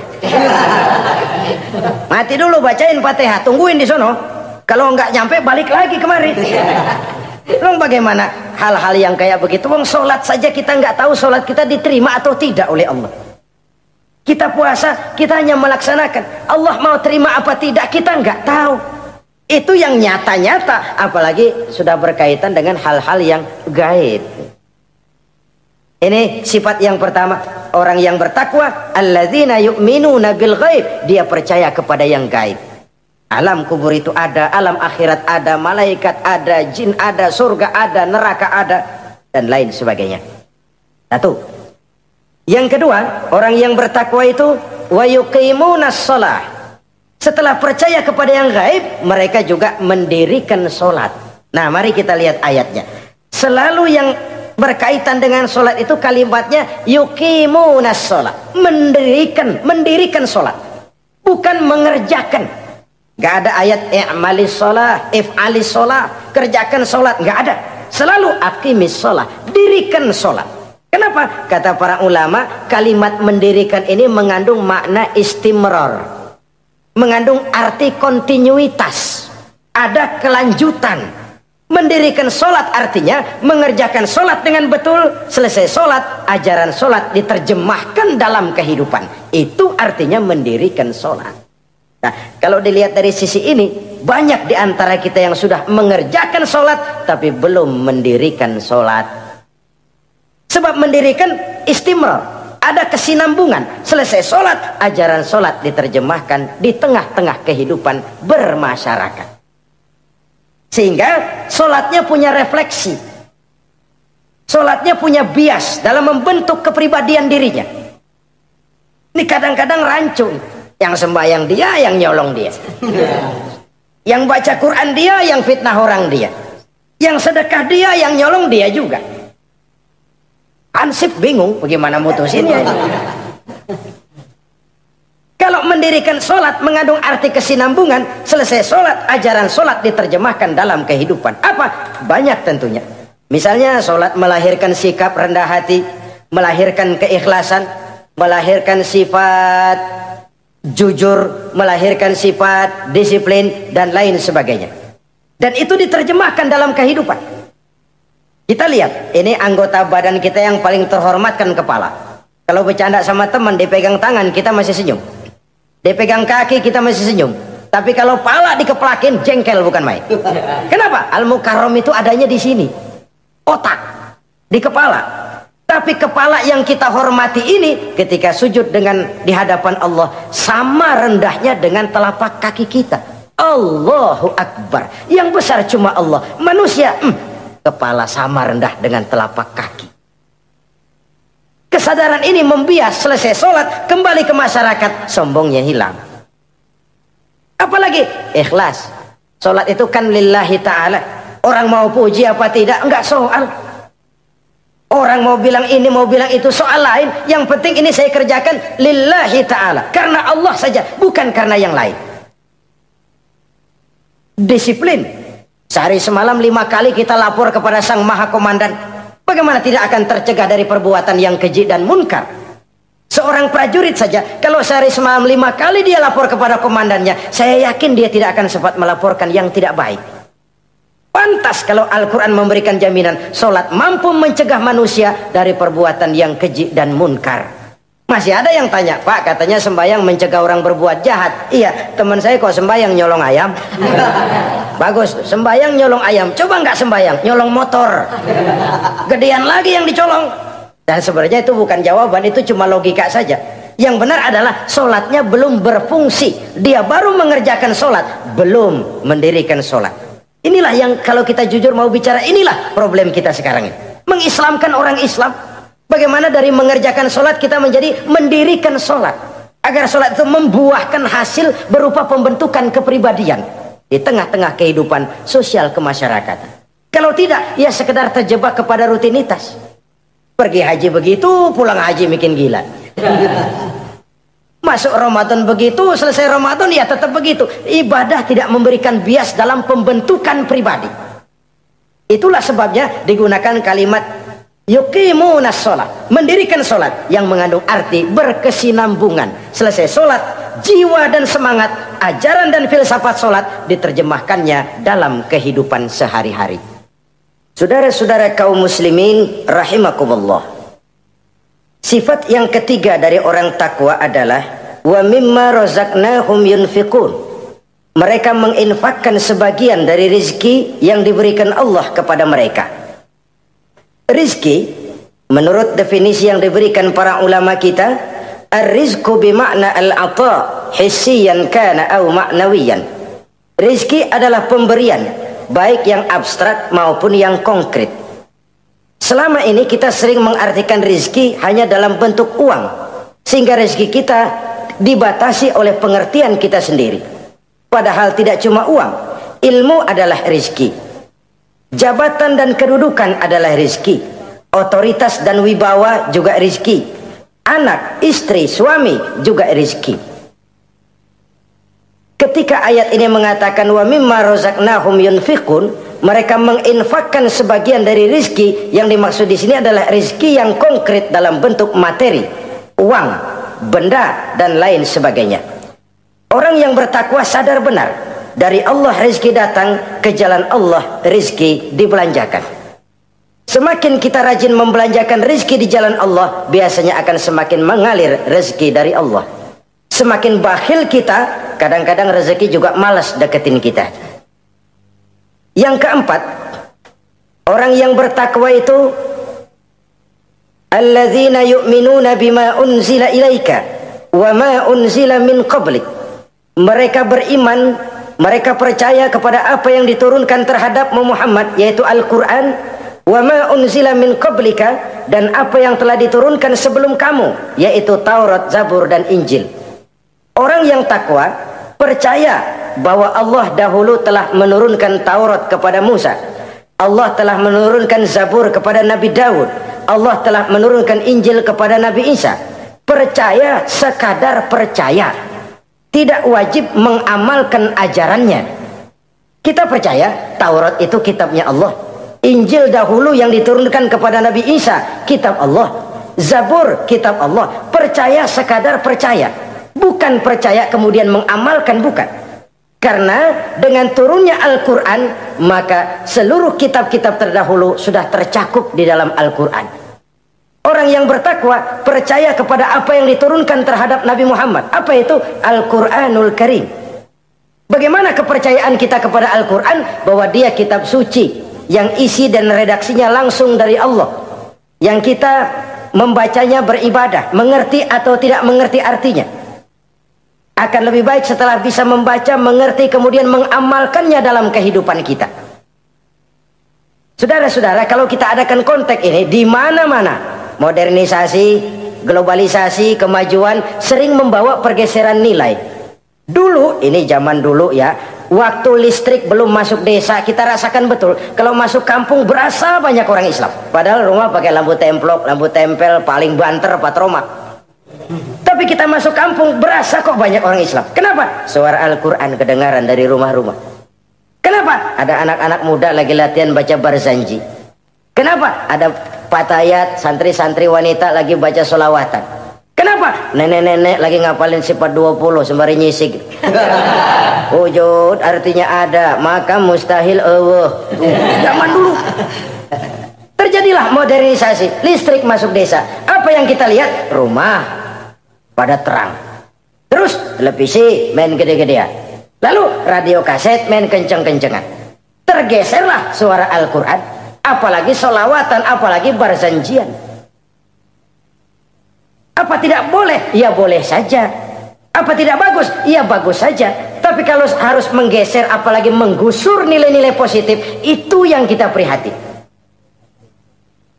Mati dulu, bacain Fatihah, tungguin di sono. Kalau nggak nyampe balik lagi kemari. Long bagaimana hal-hal yang kayak begitu? Wong sholat saja kita nggak tahu sholat kita diterima atau tidak oleh Allah. Kita puasa, kita hanya melaksanakan. Allah mau terima apa tidak kita nggak tahu. Itu yang nyata-nyata, apalagi sudah berkaitan dengan hal-hal yang gaib. Ini sifat yang pertama, orang yang bertakwa, alladzina yu'minuna bil ghaib, dia percaya kepada yang gaib. Alam kubur itu ada, alam akhirat ada, malaikat ada, jin ada, surga ada, neraka ada, dan lain sebagainya. Satu. Yang kedua, orang yang bertakwa itu wa yuqimunas shalah. Setelah percaya kepada yang gaib, mereka juga mendirikan sholat. Nah, mari kita lihat ayatnya. Selalu yang berkaitan dengan sholat itu kalimatnya yuqimunas sholat, mendirikan sholat, bukan mengerjakan. Gak ada ayat i'malis sholat, if'alis sholat, kerjakan sholat, gak ada. Selalu aqimis sholat, dirikan sholat. Kenapa? Kata para ulama, kalimat mendirikan ini mengandung makna istimrar, mengandung arti kontinuitas, ada kelanjutan. Mendirikan sholat artinya mengerjakan sholat dengan betul. Selesai sholat, ajaran sholat diterjemahkan dalam kehidupan. Itu artinya mendirikan sholat. Nah, kalau dilihat dari sisi ini, banyak di antara kita yang sudah mengerjakan sholat tapi belum mendirikan sholat. Sebab mendirikan istimrar, ada kesinambungan. Selesai sholat, ajaran sholat diterjemahkan di tengah-tengah kehidupan bermasyarakat. Sehingga sholatnya punya refleksi, sholatnya punya bias dalam membentuk kepribadian dirinya. Ini kadang-kadang rancu, yang sembahyang dia, yang nyolong dia, yang baca Quran dia, yang fitnah orang dia, yang sedekah dia, yang nyolong dia juga. Ansip bingung bagaimana mutusinnya. Kalau mendirikan sholat mengandung arti kesinambungan, selesai sholat, ajaran sholat diterjemahkan dalam kehidupan. Apa? Banyak tentunya. Misalnya sholat melahirkan sikap rendah hati, melahirkan keikhlasan, melahirkan sifat jujur, melahirkan sifat disiplin, dan lain sebagainya. Dan itu diterjemahkan dalam kehidupan. Kita lihat, ini anggota badan kita yang paling terhormat kan kepala. Kalau bercanda sama teman, dipegang tangan, kita masih senyum. Dipegang kaki kita masih senyum. Tapi kalau pala dikeplakin, jengkel bukan main. Kenapa? Al-Mukarram itu adanya di sini, otak, di kepala. Tapi kepala yang kita hormati ini, ketika sujud dengan di hadapan Allah, sama rendahnya dengan telapak kaki kita. Allahu Akbar. Yang besar cuma Allah. Manusia, kepala sama rendah dengan telapak kaki. Kesadaran ini membias, selesai sholat, kembali ke masyarakat, sombongnya hilang. Apalagi ikhlas. Sholat itu kan lillahi ta'ala. Orang mau puji apa tidak, enggak soal. Orang mau bilang ini, mau bilang itu, soal lain. Yang penting ini saya kerjakan lillahi ta'ala. Karena Allah saja, bukan karena yang lain. Disiplin. Sehari semalam 5 kali kita lapor kepada Sang Maha Komandan. Bagaimana tidak akan tercegah dari perbuatan yang keji dan munkar? Seorang prajurit saja, kalau sehari semalam 5 kali dia lapor kepada komandannya, saya yakin dia tidak akan sempat melaporkan yang tidak baik. Pantas kalau Al-Quran memberikan jaminan, sholat mampu mencegah manusia dari perbuatan yang keji dan munkar. Masih ada yang tanya, Pak, katanya sembahyang mencegah orang berbuat jahat. Iya, teman saya kok sembahyang nyolong ayam. Bagus, sembahyang nyolong ayam. Coba nggak sembahyang, nyolong motor. Gedean lagi yang dicolong. Dan sebenarnya itu bukan jawaban, itu cuma logika saja. Yang benar adalah sholatnya belum berfungsi. Dia baru mengerjakan sholat, belum mendirikan sholat. Inilah yang kalau kita jujur mau bicara, inilah problem kita sekarang ini. Mengislamkan orang Islam. Bagaimana dari mengerjakan sholat kita menjadi mendirikan sholat. Agar sholat itu membuahkan hasil berupa pembentukan kepribadian. Di tengah-tengah kehidupan sosial kemasyarakatan. Kalau tidak, ya sekedar terjebak kepada rutinitas. Pergi haji begitu, pulang haji bikin gila. Masuk Ramadan begitu, selesai Ramadan ya tetap begitu. Ibadah tidak memberikan bias dalam pembentukan pribadi. Itulah sebabnya digunakan kalimat yuqimunas sholat, mendirikan sholat yang mengandung arti berkesinambungan. Selesai sholat, jiwa dan semangat, ajaran dan filsafat sholat diterjemahkannya dalam kehidupan sehari-hari. Saudara-saudara kaum muslimin rahimakumullah. Sifat yang ketiga dari orang takwa adalah wa mimma razaqnahum yunfiqun. Mereka menginfakkan sebagian dari rizki yang diberikan Allah kepada mereka. Rizki menurut definisi yang diberikan para ulama kita, ar-rizqu bimakna al-ata hissiyan kana aw ma'nawiyan. Rizki adalah pemberian, baik yang abstrak maupun yang konkret. Selama ini kita sering mengartikan rizki hanya dalam bentuk uang, sehingga rizki kita dibatasi oleh pengertian kita sendiri. Padahal tidak cuma uang, ilmu adalah rizki, jabatan dan kedudukan adalah rizki, otoritas dan wibawa juga rizki, anak, istri, suami juga rizki. Ketika ayat ini mengatakan wa mimma razaqnahum yunfiqun, mereka menginfakkan sebagian dari rizki, yang dimaksud di sini adalah rizki yang konkret dalam bentuk materi, uang, benda dan lain sebagainya. Orang yang bertakwa sadar benar, dari Allah rizki datang, ke jalan Allah rizki dibelanjakan. Semakin kita rajin membelanjakan rizki di jalan Allah, biasanya akan semakin mengalir rezeki dari Allah. Semakin bakhil kita, kadang-kadang rezeki juga malas deketin kita. Yang keempat, orang yang bertakwa itu alladzina yu'minuna bima unzila ilaika wa ma unzila min qablik. Mereka beriman, mereka percaya kepada apa yang diturunkan terhadap Muhammad, yaitu Al-Quran, wa ma unzila min qablika, dan apa yang telah diturunkan sebelum kamu, yaitu Taurat, Zabur dan Injil. Orang yang takwa percaya bahwa Allah dahulu telah menurunkan Taurat kepada Musa, Allah telah menurunkan Zabur kepada Nabi Daud, Allah telah menurunkan Injil kepada Nabi Isa. Percaya sekadar percaya, tidak wajib mengamalkan ajarannya. Kita percaya Taurat itu kitabnya Allah, Injil dahulu yang diturunkan kepada Nabi Isa kitab Allah, Zabur kitab Allah. Percaya sekadar percaya, bukan percaya kemudian mengamalkan, bukan. Karena dengan turunnya Al-Quran, maka seluruh kitab-kitab terdahulu sudah tercakup di dalam Al-Quran. Orang yang bertakwa percaya kepada apa yang diturunkan terhadap Nabi Muhammad. Apa itu? Al-Quranul Karim. Bagaimana kepercayaan kita kepada Al-Quran? Bahwa dia kitab suci yang isi dan redaksinya langsung dari Allah, yang kita membacanya beribadah, mengerti atau tidak mengerti artinya. akan lebih baik setelah bisa membaca, mengerti, kemudian mengamalkannya dalam kehidupan kita. Saudara-saudara, kalau kita adakan konteks ini di mana-mana, modernisasi, globalisasi, kemajuan sering membawa pergeseran nilai. Dulu, ini zaman dulu ya, waktu listrik belum masuk desa, kita rasakan betul kalau masuk kampung berasa banyak orang Islam, padahal rumah pakai lampu templok, lampu tempel, paling banter patroma. Tapi kita masuk kampung berasa kok banyak orang Islam. Kenapa? Suara Al-Quran kedengaran dari rumah-rumah. Kenapa? Ada anak-anak muda lagi latihan baca barzanji. Kenapa? Ada patayat, santri-santri wanita lagi baca solawatan. Kenapa? Nenek-nenek lagi ngapalin sifat 20 sembari nyisik. Wujud artinya ada, maka mustahil Allah. Zaman dulu terjadilah modernisasi, listrik masuk desa. Apa yang kita lihat? Rumah pada terang, terus televisi main gede-gedean, lalu radio kaset main kenceng-kencengan. Tergeserlah suara Al-Quran, apalagi solawatan, apalagi barzanjian. Apa tidak boleh? Ya boleh saja. Apa tidak bagus? Ya bagus saja. Tapi kalau harus menggeser, apalagi menggusur nilai-nilai positif, itu yang kita prihatin.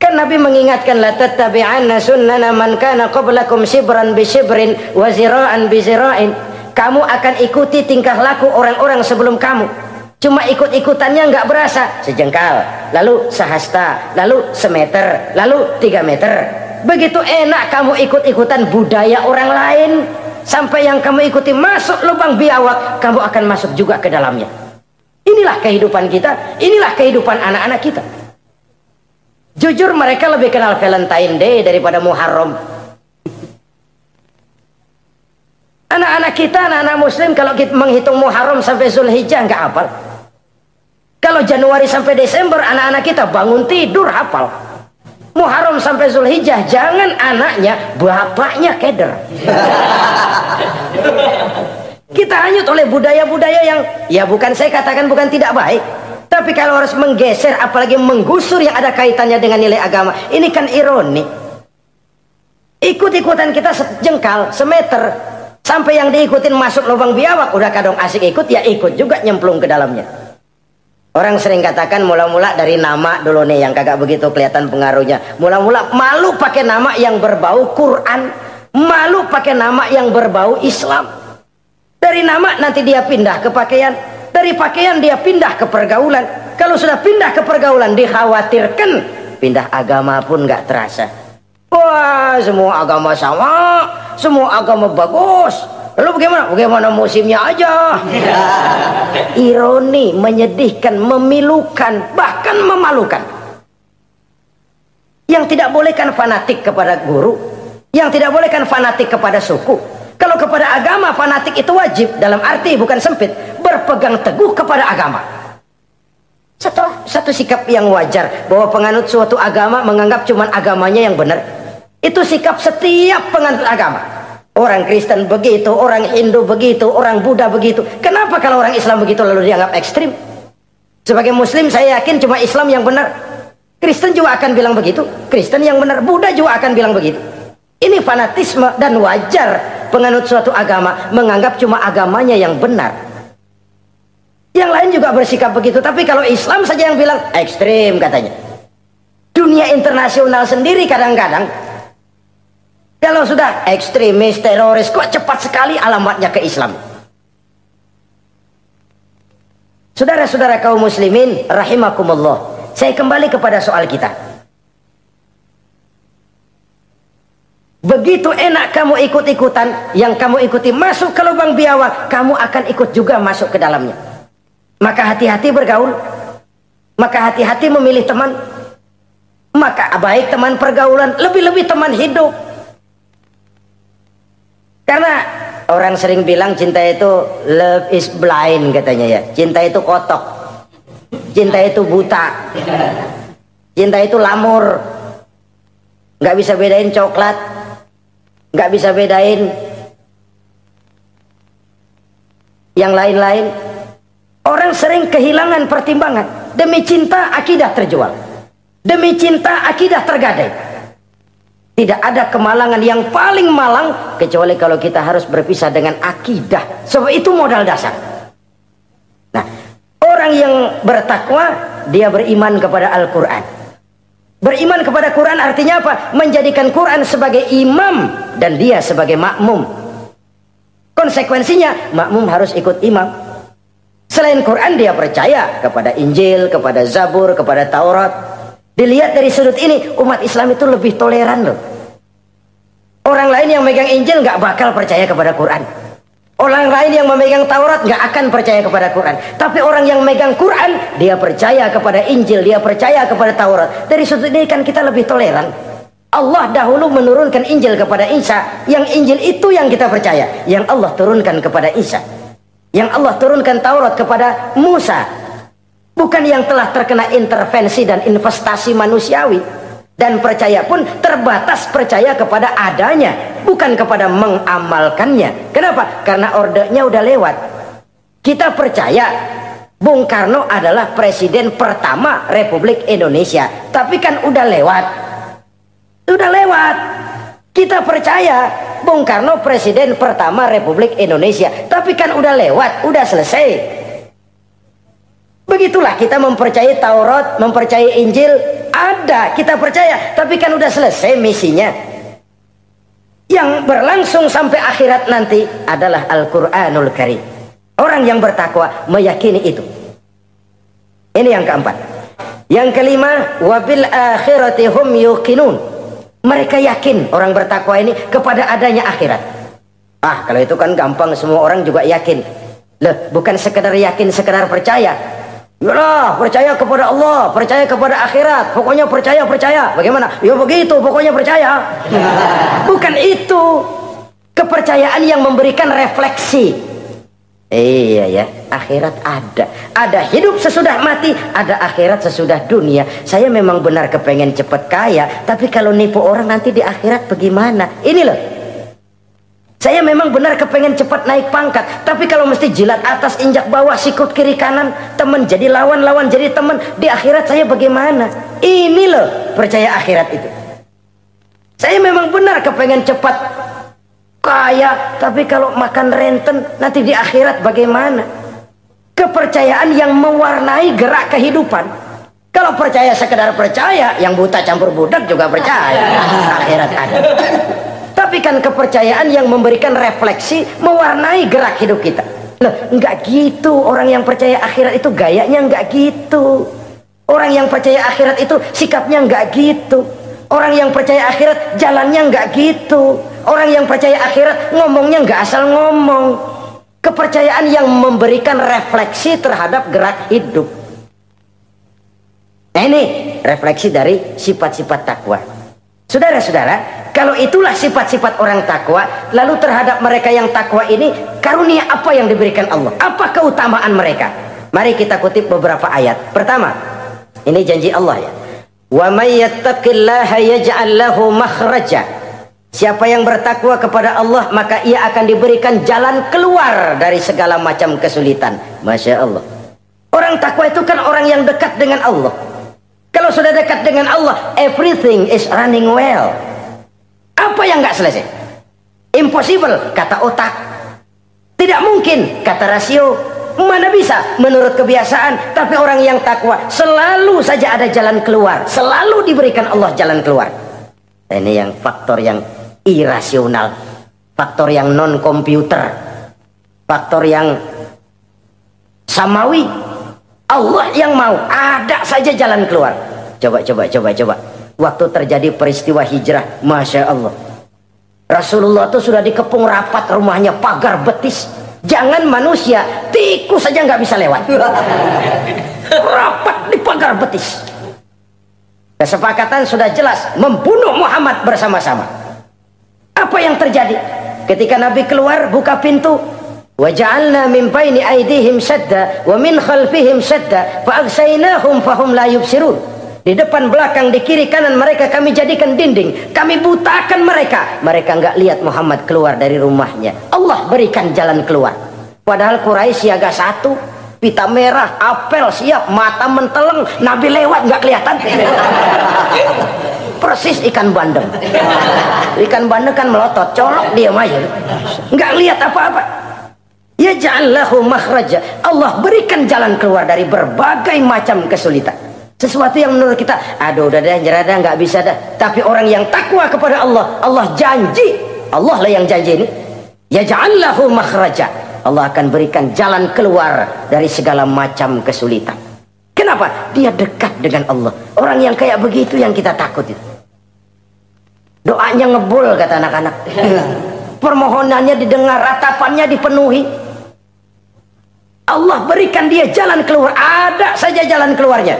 Kan Nabi mengingatkan, la tattabi'anna sunnana man kana qablakum shibran bi shibrin wa zira'an bi zira'in. Kamu akan ikuti tingkah laku orang-orang sebelum kamu. Cuma ikut-ikutannya nggak berasa, sejengkal, lalu sehasta, lalu semeter, lalu 3 meter. Begitu enak kamu ikut-ikutan budaya orang lain, sampai yang kamu ikuti masuk lubang biawak, kamu akan masuk juga ke dalamnya. Inilah kehidupan kita, inilah kehidupan anak-anak kita. Jujur mereka lebih kenal Valentine Day daripada Muharram. Anak-anak kita, anak-anak muslim, kalau kita menghitung Muharram sampai Zulhijjah nggak hafal. Kalau Januari sampai Desember, anak-anak kita bangun tidur hafal. Muharram sampai Zulhijjah, jangan anaknya, bapaknya keder. Kita hanyut oleh budaya-budaya yang, ya bukan saya katakan bukan tidak baik, tapi kalau harus menggeser, apalagi menggusur yang ada kaitannya dengan nilai agama, ini kan ironi. Ikut-ikutan kita sejengkal, semeter, sampai yang diikutin masuk lubang biawak, udah kadang asik ikut, ya ikut juga nyemplung ke dalamnya. Orang sering katakan mula-mula dari nama dulu nih yang kagak begitu kelihatan pengaruhnya. Mula-mula malu pakai nama yang berbau Quran, malu pakai nama yang berbau Islam. Dari nama nanti dia pindah ke pakaian, dari pakaian dia pindah ke pergaulan. Kalau sudah pindah ke pergaulan, dikhawatirkan pindah agama pun nggak terasa. Wah, semua agama sama, semua agama bagus. Lalu bagaimana? Bagaimana musimnya aja. Ironi, menyedihkan, memilukan, bahkan memalukan. Yang tidak boleh kan fanatik kepada guru, yang tidak boleh kan fanatik kepada suku. Kalau kepada agama, fanatik itu wajib, dalam arti bukan sempit, berpegang teguh kepada agama. Satu sikap yang wajar, bahwa penganut suatu agama menganggap cuma agamanya yang benar. Itu sikap setiap penganut agama. Orang Kristen begitu, orang Hindu begitu, orang Buddha begitu. Kenapa kalau orang Islam begitu lalu dianggap ekstrim? Sebagai Muslim saya yakin cuma Islam yang benar. Kristen juga akan bilang begitu, Kristen yang benar, Buddha juga akan bilang begitu. Ini fanatisme dan wajar penganut suatu agama menganggap cuma agamanya yang benar. Yang lain juga bersikap begitu, tapi kalau Islam saja yang bilang ekstrim katanya. Dunia internasional sendiri kadang-kadang kalau sudah ekstremis, teroris, kok cepat sekali alamatnya ke Islam. Saudara-saudara kaum muslimin rahimakumullah, saya kembali kepada soal kita. Begitu enak kamu ikut-ikutan, yang kamu ikuti masuk ke lubang biawak, kamu akan ikut juga masuk ke dalamnya. Maka hati-hati bergaul, maka hati-hati memilih teman, maka baik teman pergaulan, lebih-lebih teman hidup. Karena orang sering bilang cinta itu love is blind katanya ya. Cinta itu kotok, cinta itu buta, cinta itu lamur, nggak bisa bedain coklat, nggak bisa bedain yang lain-lain. Orang sering kehilangan pertimbangan. Demi cinta akidah terjual, demi cinta akidah tergadai. Tidak ada kemalangan yang paling malang kecuali kalau kita harus berpisah dengan akidah. Sebab itu modal dasar. Nah, orang yang bertakwa dia beriman kepada Al-Quran. Beriman kepada Quran artinya apa? Menjadikan Quran sebagai imam dan dia sebagai makmum. Konsekuensinya makmum harus ikut imam. Selain Quran dia percaya kepada Injil, kepada Zabur, kepada Taurat. Dilihat dari sudut ini, umat Islam itu lebih toleran loh. Orang lain yang megang Injil nggak bakal percaya kepada Quran. Orang lain yang memegang Taurat nggak akan percaya kepada Quran. Tapi orang yang megang Quran, dia percaya kepada Injil, dia percaya kepada Taurat. Dari sudut ini kan kita lebih toleran. Allah dahulu menurunkan Injil kepada Isa. Yang Injil itu yang kita percaya. Yang Allah turunkan kepada Isa. Yang Allah turunkan Taurat kepada Musa. Bukan yang telah terkena intervensi dan investasi manusiawi. Dan percaya pun terbatas percaya kepada adanya, bukan kepada mengamalkannya. Kenapa? Karena ordenya udah lewat. Kita percaya Bung Karno adalah presiden pertama Republik Indonesia. Tapi kan udah lewat. Udah lewat. Kita percaya Bung Karno presiden pertama Republik Indonesia. Tapi kan udah lewat, udah selesai. Begitulah kita mempercayai Taurat, mempercayai Injil, ada, kita percaya, tapi kan udah selesai misinya. Yang berlangsung sampai akhirat nanti adalah Al-Quranul Karim. Orang yang bertakwa meyakini itu. Ini yang keempat. Yang kelima, wabil akhirati hum yuqinun. Mereka yakin, orang bertakwa ini, kepada adanya akhirat. Ah, kalau itu kan gampang, semua orang juga yakin. Loh, bukan sekedar yakin, sekedar percaya. Yalah, percaya kepada Allah, percaya kepada akhirat, pokoknya percaya. Bagaimana? Ya begitu, pokoknya percaya. Bukan itu. Kepercayaan yang memberikan refleksi. Iya ya, akhirat ada. Ada hidup sesudah mati, ada akhirat sesudah dunia. Saya memang benar kepengen cepat kaya, tapi kalau nipu orang nanti di akhirat bagaimana? Ini loh. Saya memang benar kepengen cepat naik pangkat, tapi kalau mesti jilat atas injak bawah, sikut kiri kanan, teman jadi lawan, lawan jadi teman, di akhirat saya bagaimana? Ini loh percaya akhirat itu. Saya memang benar kepengen cepat kaya, tapi kalau makan renten nanti di akhirat bagaimana? Kepercayaan yang mewarnai gerak kehidupan. Kalau percaya sekedar percaya, yang buta campur budak juga percaya akhirat ada. Tapi kan kepercayaan yang memberikan refleksi, mewarnai gerak hidup kita. Loh, enggak gitu. Orang yang percaya akhirat itu gayanya enggak gitu. Orang yang percaya akhirat itu sikapnya enggak gitu. Orang yang percaya akhirat jalannya enggak gitu. Orang yang percaya akhirat ngomongnya enggak asal ngomong. Kepercayaan yang memberikan refleksi terhadap gerak hidup. Nah, ini refleksi dari sifat-sifat takwa. Saudara-saudara, kalau itulah sifat-sifat orang takwa, lalu terhadap mereka yang takwa ini, karunia apa yang diberikan Allah? Apa keutamaan mereka? Mari kita kutip beberapa ayat. Pertama, ini janji Allah ya. Wa may yattaqillaha yaj'al lahu makhraja. Siapa yang bertakwa kepada Allah, maka ia akan diberikan jalan keluar dari segala macam kesulitan. Masya Allah. Orang takwa itu kan orang yang dekat dengan Allah. Kalau sudah dekat dengan Allah, everything is running well. Apa yang nggak selesai? Impossible, kata otak. Tidak mungkin, kata rasio. Mana bisa menurut kebiasaan. Tapi orang yang takwa selalu saja ada jalan keluar. Selalu diberikan Allah jalan keluar. Ini yang faktor yang irasional, faktor yang non komputer, faktor yang samawi. Allah yang mau, ada saja jalan keluar. Coba. Waktu terjadi peristiwa hijrah, Masya Allah, Rasulullah itu sudah dikepung rapat rumahnya, pagar betis. Jangan manusia, tikus saja nggak bisa lewat. Rapat di pagar betis. Kesepakatan sudah jelas, membunuh Muhammad bersama-sama. Apa yang terjadi? Ketika Nabi keluar, buka pintu. وَجَعَلْنَا مِنْ بَيْنِ أَيْدِيهِمْ شَدَّ وَمِنْ خَلْفِهِمْ شَدَّ فَأَغْسَيْنَاهُمْ فَهُمْ لَا يُبْصِرُونَ. Di depan, belakang, di kiri, kanan mereka kami jadikan dinding. Kami butakan mereka. Mereka enggak lihat Muhammad keluar dari rumahnya. Allah berikan jalan keluar. Padahal Quraisy siaga satu, pita merah, apel siap, mata menteleng. Nabi lewat enggak kelihatan. persis ikan bandeng. Ikan bandeng kan melotot, colok dia aja, nggak lihat apa-apa. Yaj'al lahu makhraja, Allah berikan jalan keluar dari berbagai macam kesulitan. Sesuatu yang menurut kita, aduh udah deh, nyerah dah, nggak bisa dah. Tapi orang yang takwa kepada Allah, Allah janji, Allah lah yang janji ini, yaj'al lahu makhraja, Allah akan berikan jalan keluar dari segala macam kesulitan. Kenapa? Dia dekat dengan Allah. Orang yang kayak begitu yang kita takut itu. Doanya ngebul kata anak-anak. Permohonannya didengar, ratapannya dipenuhi. Allah berikan dia jalan keluar, ada saja jalan keluarnya.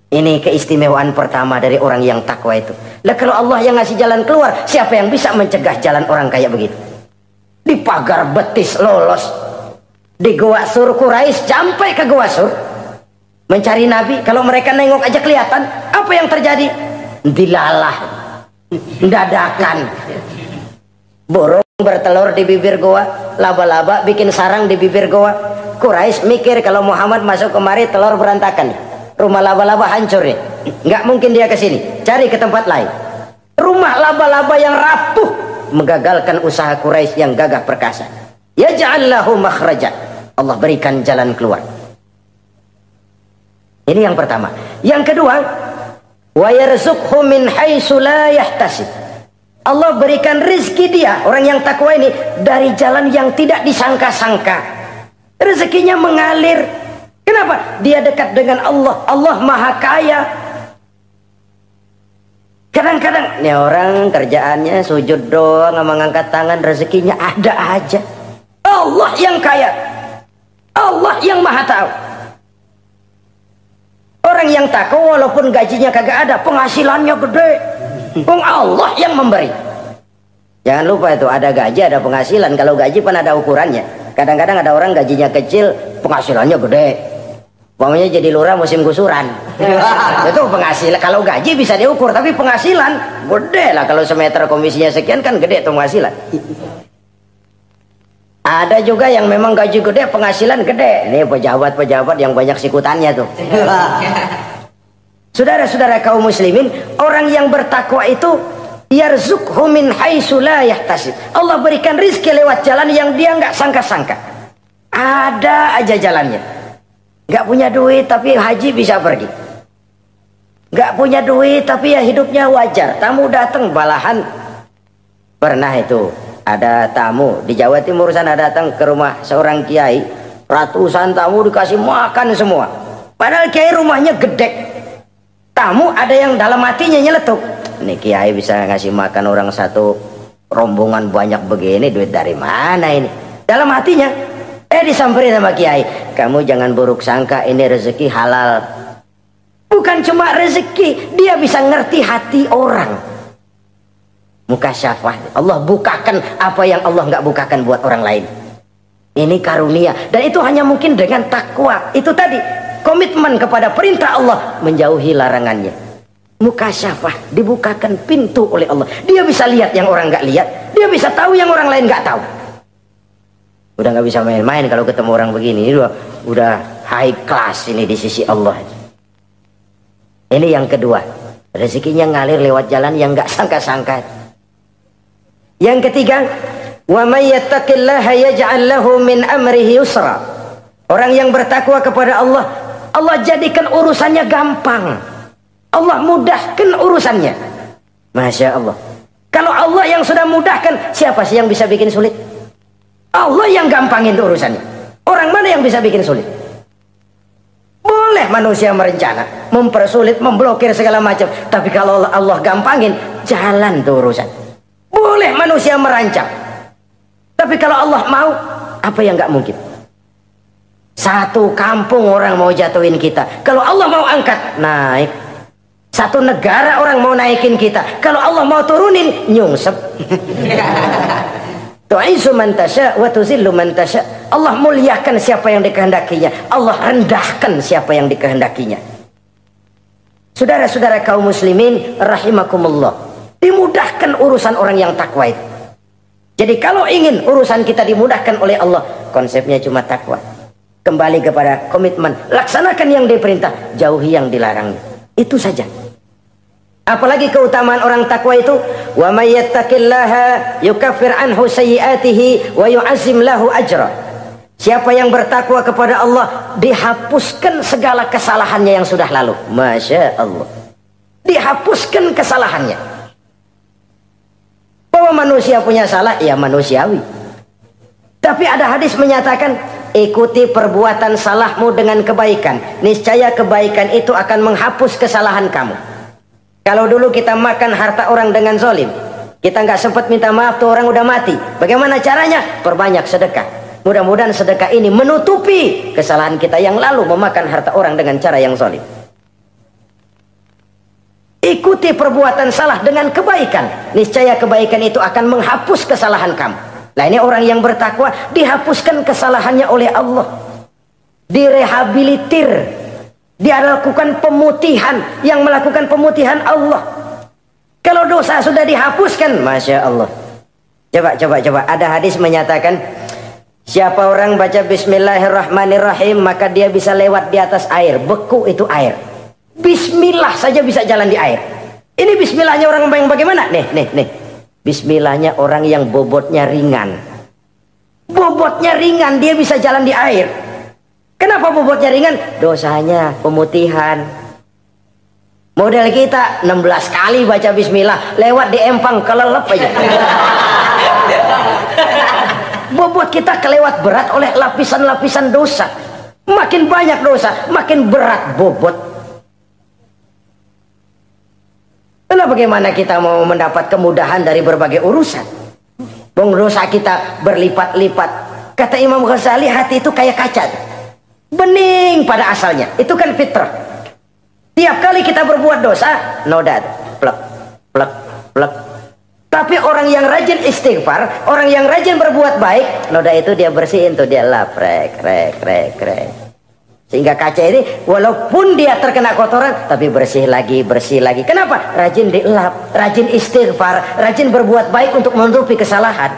Ini keistimewaan pertama dari orang yang takwa itu. Lah kalau Allah yang ngasih jalan keluar, siapa yang bisa mencegah jalan orang kayak begitu? Di pagar betis lolos, di Gua Sur Quraisy sampai ke Gua Sur mencari Nabi. Kalau mereka nengok aja kelihatan. Apa yang terjadi? Dilalah, dadakan. Burung bertelur di bibir goa, laba-laba bikin sarang di bibir goa. Quraisy mikir kalau Muhammad masuk kemari telur berantakan, rumah laba-laba hancur nih, nggak mungkin dia ke sini, cari ke tempat lain. Rumah laba-laba yang rapuh menggagalkan usaha Quraisy yang gagah perkasa. Yaj'al lahu makhraja, Allah berikan jalan keluar. Ini yang pertama. Yang kedua, wa yarzuqhu min haitsu la yahtasib, Allah berikan rizki dia, orang yang takwa ini, dari jalan yang tidak disangka-sangka. Rezekinya mengalir. Kenapa? Dia dekat dengan Allah. Allah maha kaya. Kadang-kadang nih orang kerjaannya sujud doang sama ngangkat tangan, rezekinya ada aja. Allah yang kaya, Allah yang maha tahu. Orang yang takwa walaupun gajinya kagak ada, penghasilannya gede. Allah yang memberi. Jangan lupa itu, ada gaji ada penghasilan. Kalau gaji kan ada ukurannya. Kadang-kadang ada orang gajinya kecil, penghasilannya gede. Pokoknya jadi lurah musim gusuran. Itu penghasilan. Kalau gaji bisa diukur, tapi penghasilan gede lah. Kalau semeter komisinya sekian kan gede tuh penghasilan. Ada juga yang memang gaji gede, penghasilan gede. Ini pejabat-pejabat yang banyak sikutannya tuh. Saudara-saudara kaum muslimin, orang yang bertakwa itu yarzuqhu min haitsu la yahtasib, Allah berikan rizki lewat jalan yang dia nggak sangka-sangka. Ada aja jalannya. Nggak punya duit tapi haji bisa pergi. Nggak punya duit tapi ya hidupnya wajar. Tamu datang balahan. Pernah itu ada tamu di Jawa Timur sana datang ke rumah seorang kiai, ratusan tamu dikasih makan semua. Padahal kiai rumahnya gede. Tamu ada yang dalam hatinya nyeletuk, ini kiai bisa ngasih makan orang satu rombongan banyak begini, duit dari mana ini? Dalam hatinya, disamperin sama kiai, kamu jangan buruk sangka, ini rezeki halal. Bukan cuma rezeki, dia bisa ngerti hati orang. Mukasyafah, Allah bukakan apa yang Allah nggak bukakan buat orang lain. Ini karunia, dan itu hanya mungkin dengan takwa. Itu tadi, komitmen kepada perintah Allah, menjauhi larangannya. Mukasyafah, dibukakan pintu oleh Allah. Dia bisa lihat yang orang nggak lihat, dia bisa tahu yang orang lain nggak tahu. Udah nggak bisa main-main kalau ketemu orang begini. Ini udah high class ini di sisi Allah. Ini yang kedua, rezekinya ngalir lewat jalan yang nggak sangka-sangka. Yang ketiga, wa may yattaqillaha yaj'al lahu min amrihi yusra, orang yang bertakwa kepada Allah, Allah jadikan urusannya gampang. Allah mudahkan urusannya. Masya Allah. Kalau Allah yang sudah mudahkan, siapa sih yang bisa bikin sulit? Allah yang gampangin urusannya. Orang mana yang bisa bikin sulit? Boleh manusia merencana, mempersulit, memblokir segala macam. Tapi kalau Allah gampangin, jalan tuh urusan. Boleh manusia merancang. Tapi kalau Allah mau, apa yang nggak mungkin? Satu kampung orang mau jatuhin kita, kalau Allah mau angkat, naik. Satu negara orang mau naikin kita, kalau Allah mau turunin, nyungsep. Tu'izzu man tasya wa tuzillu man tasya. Allah muliakan siapa yang dikehendakinya, Allah rendahkan siapa yang dikehendakinya. Saudara-saudara kaum muslimin rahimakumullah, dimudahkan urusan orang yang takwa itu. Jadi kalau ingin urusan kita dimudahkan oleh Allah, konsepnya cuma takwa. Kembali kepada komitmen, laksanakan yang diperintah, jauhi yang dilarang. Itu saja. Apalagi keutamaan orang takwa itu, wa may yattaqillaha yukaffir anhu sayyi'atihi wa yu'azzim lahu ajra. Siapa yang bertakwa kepada Allah, dihapuskan segala kesalahannya yang sudah lalu. Masya Allah, dihapuskan kesalahannya. Bahwa manusia punya salah, ya manusiawi. Tapi ada hadis menyatakan, ikuti perbuatan salahmu dengan kebaikan, niscaya kebaikan itu akan menghapus kesalahan kamu. Kalau dulu kita makan harta orang dengan zalim, kita nggak sempat minta maaf, tuh orang udah mati. Bagaimana caranya? Perbanyak sedekah. Mudah-mudahan sedekah ini menutupi kesalahan kita yang lalu memakan harta orang dengan cara yang zalim. Ikuti perbuatan salah dengan kebaikan, niscaya kebaikan itu akan menghapus kesalahan kamu. Nah, ini orang yang bertakwa, dihapuskan kesalahannya oleh Allah, direhabilitir. Dia lakukan pemutihan, yang melakukan pemutihan Allah. Kalau dosa sudah dihapuskan, Masya Allah. Coba. Ada hadis menyatakan, siapa orang baca Bismillahirrahmanirrahim, maka dia bisa lewat di atas air. Beku itu air. Bismillah saja bisa jalan di air. Ini bismillahnya orang yang bagaimana? Nih. Bismillahnya orang yang bobotnya ringan. Bobotnya ringan, dia bisa jalan di air. Kenapa bobotnya ringan? Dosanya pemutihan. Model kita 16 kali baca bismillah, lewat di empang kelelep aja. Bobot kita kelewat berat oleh lapisan-lapisan dosa. Makin banyak dosa, makin berat bobot. Lalu bagaimana kita mau mendapat kemudahan dari berbagai urusan? Dosa kita berlipat-lipat. Kata Imam Ghazali, hati itu kayak kaca, bening pada asalnya. Itu kan fitrah. Tiap kali kita berbuat dosa, noda, plek. Tapi orang yang rajin istighfar, orang yang rajin berbuat baik, noda itu dia bersihin tuh, dia lap, rek. Sehingga kaca ini walaupun dia terkena kotoran, tapi bersih lagi. Kenapa? Rajin dilap, rajin istighfar, rajin berbuat baik untuk menutupi kesalahan.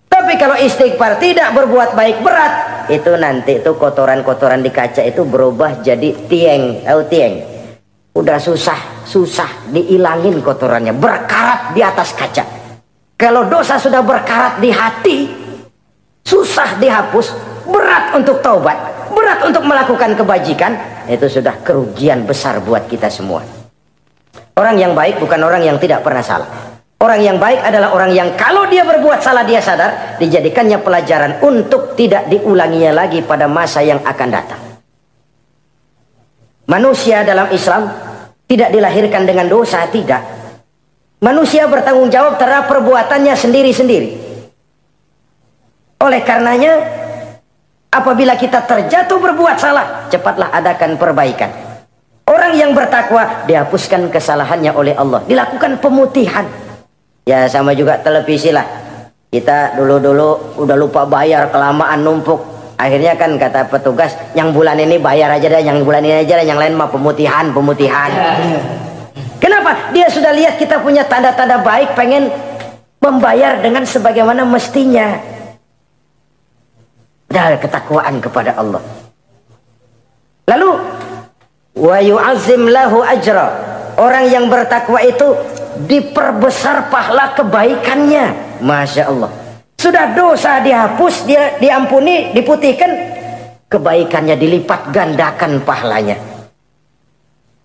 Tapi kalau istighfar tidak berbuat baik, berat, itu nanti itu kotoran-kotoran di kaca itu berubah jadi tieng. Tahu tieng? Udah susah diilangin kotorannya, berkarat di atas kaca. Kalau dosa sudah berkarat di hati, susah dihapus, berat untuk taubat, berat untuk melakukan kebajikan, itu sudah kerugian besar buat kita semua. Orang yang baik bukan orang yang tidak pernah salah. Orang yang baik adalah orang yang kalau dia berbuat salah, dia sadar, dijadikannya pelajaran untuk tidak diulanginya lagi pada masa yang akan datang. Manusia dalam Islam tidak dilahirkan dengan dosa, tidak. Manusia bertanggung jawab terhadap perbuatannya sendiri-sendiri. Oleh karenanya, apabila kita terjatuh berbuat salah, cepatlah adakan perbaikan. Orang yang bertakwa, dihapuskan kesalahannya oleh Allah, dilakukan pemutihan. Ya sama juga televisi lah. Kita dulu udah lupa bayar, kelamaan numpuk. Akhirnya kan kata petugas, yang bulan ini bayar aja dah, yang bulan ini aja dah, yang lain mah pemutihan. Kenapa? Dia sudah lihat kita punya tanda-tanda baik, pengen membayar dengan sebagaimana mestinya. Dari ketakwaan kepada Allah. Lalu wa yu'azzim lahu ajra. Orang yang bertakwa itu diperbesar pahala kebaikannya. Masya Allah. Sudah dosa dihapus, dia diampuni, diputihkan, kebaikannya dilipat gandakan pahalanya.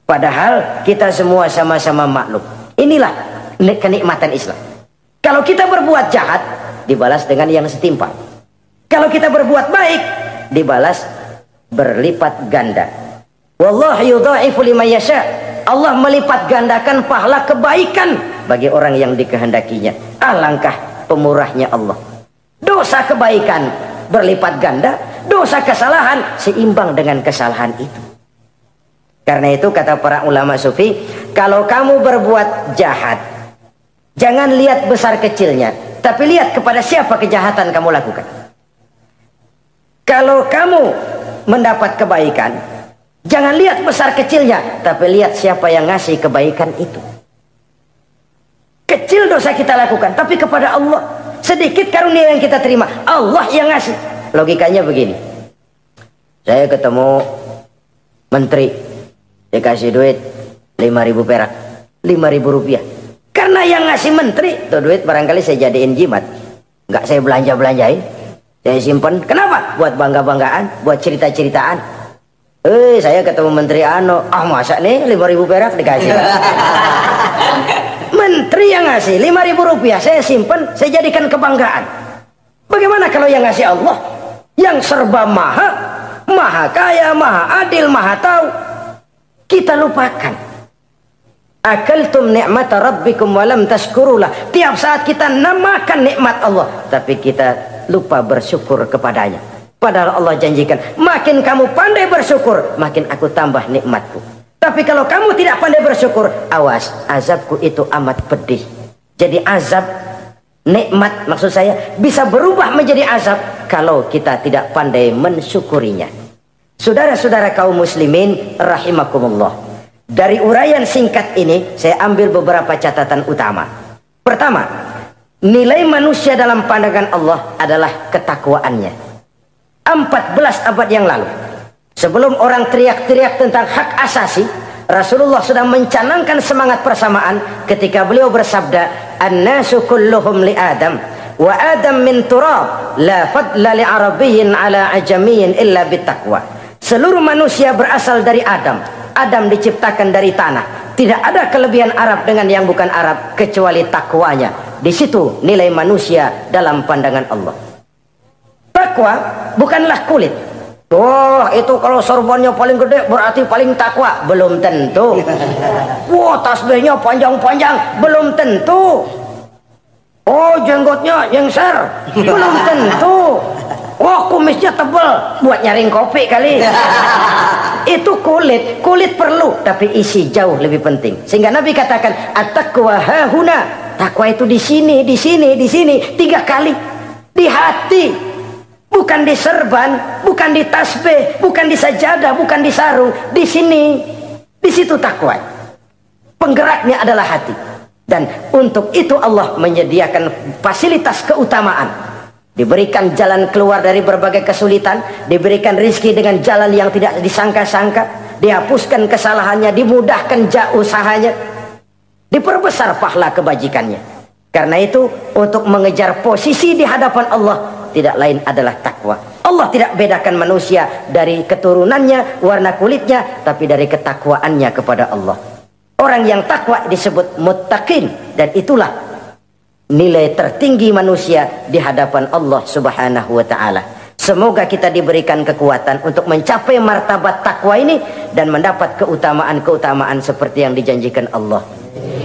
Padahal kita semua sama-sama maklum. Inilah kenikmatan Islam. Kalau kita berbuat jahat, dibalas dengan yang setimpal. Kalau kita berbuat baik, dibalas berlipat ganda. Wallahu yudha'ifu liman yasha. Allah melipat gandakan pahala kebaikan bagi orang yang dikehendakinya. Alangkah pemurahnya Allah. Dosa kebaikan berlipat ganda, dosa kesalahan seimbang dengan kesalahan itu. Karena itu kata para ulama sufi, kalau kamu berbuat jahat, jangan lihat besar kecilnya, tapi lihat kepada siapa kejahatan kamu lakukan. Kalau kamu mendapat kebaikan, jangan lihat besar kecilnya, tapi lihat siapa yang ngasih kebaikan itu. Kecil dosa kita lakukan, tapi kepada Allah. Sedikit karunia yang kita terima, Allah yang ngasih. Logikanya begini. Saya ketemu menteri, dikasih duit 5.000 perak. Rp5.000. Karena yang ngasih menteri tuh duit barangkali saya jadiin jimat, nggak saya belanja-belanjain, saya simpen. Kenapa? Buat bangga-banggaan, buat cerita-ceritaan. Saya ketemu menteri masa nih 5.000 perak dikasih. Menteri yang ngasih Rp5.000, saya simpen, saya jadikan kebanggaan. Bagaimana kalau yang ngasih Allah, yang serba maha kaya, maha adil, maha tahu, kita lupakan. Akaltum ni'mata rabbikum walam tashkurulah. Tiap saat kita namakan nikmat Allah, tapi kita lupa bersyukur kepadanya. Padahal Allah janjikan, makin kamu pandai bersyukur, makin aku tambah nikmatku. Tapi kalau kamu tidak pandai bersyukur, awas, azabku itu amat pedih. Jadi azab, nikmat maksud saya, bisa berubah menjadi azab kalau kita tidak pandai mensyukurinya. Saudara-saudara kaum muslimin rahimakumullah, dari uraian singkat ini saya ambil beberapa catatan utama. Pertama, nilai manusia dalam pandangan Allah adalah ketakwaannya. 14 abad yang lalu, sebelum orang teriak-teriak tentang hak asasi, Rasulullah sudah mencanangkan semangat persamaan ketika beliau bersabda, "An-nasu kulluhum li Adam, wa Adam min turab, la fadla li arabiyyin ala ajamiyyin illa bittaqwa." Seluruh manusia berasal dari Adam. Adam diciptakan dari tanah. Tidak ada kelebihan Arab dengan yang bukan Arab kecuali takwanya. Di situ nilai manusia dalam pandangan Allah. Takwa bukanlah kulit. Itu kalau sorbannya paling gede berarti paling takwa. Belum tentu. Tasbihnya panjang-panjang. Belum tentu. Jenggotnya jengser. Belum tentu. Kumisnya tebal buat nyaring kopi kali. Itu kulit perlu, tapi isi jauh lebih penting. Sehingga Nabi katakan, at-taqwa hahuna. Takwa itu di sini, di sini, di sini, 3 kali. Di hati, bukan di serban, bukan di tasbih, bukan di sajadah, bukan di sarung. Di sini, di situ takwa. Penggeraknya adalah hati. Dan untuk itu Allah menyediakan fasilitas keutamaan. Diberikan jalan keluar dari berbagai kesulitan, diberikan rizki dengan jalan yang tidak disangka-sangka, dihapuskan kesalahannya, dimudahkan usahanya, diperbesar pahala kebajikannya. Karena itu, untuk mengejar posisi di hadapan Allah, tidak lain adalah takwa. Allah tidak bedakan manusia dari keturunannya, warna kulitnya, tapi dari ketakwaannya kepada Allah. Orang yang takwa disebut muttaqin, dan itulah nilai tertinggi manusia di hadapan Allah Subhanahu wa ta'ala. Semoga kita diberikan kekuatan untuk mencapai martabat takwa ini dan mendapat keutamaan-keutamaan seperti yang dijanjikan Allah.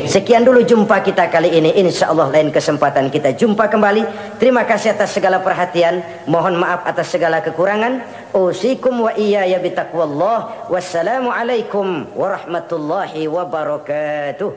Sekian dulu jumpa kita kali ini. Insya Allah lain kesempatan kita jumpa kembali. Terima kasih atas segala perhatian. Mohon maaf atas segala kekurangan. Usikum wa iyaya bitaqwallah. Wassalamualaikum warahmatullahi wabarakatuh.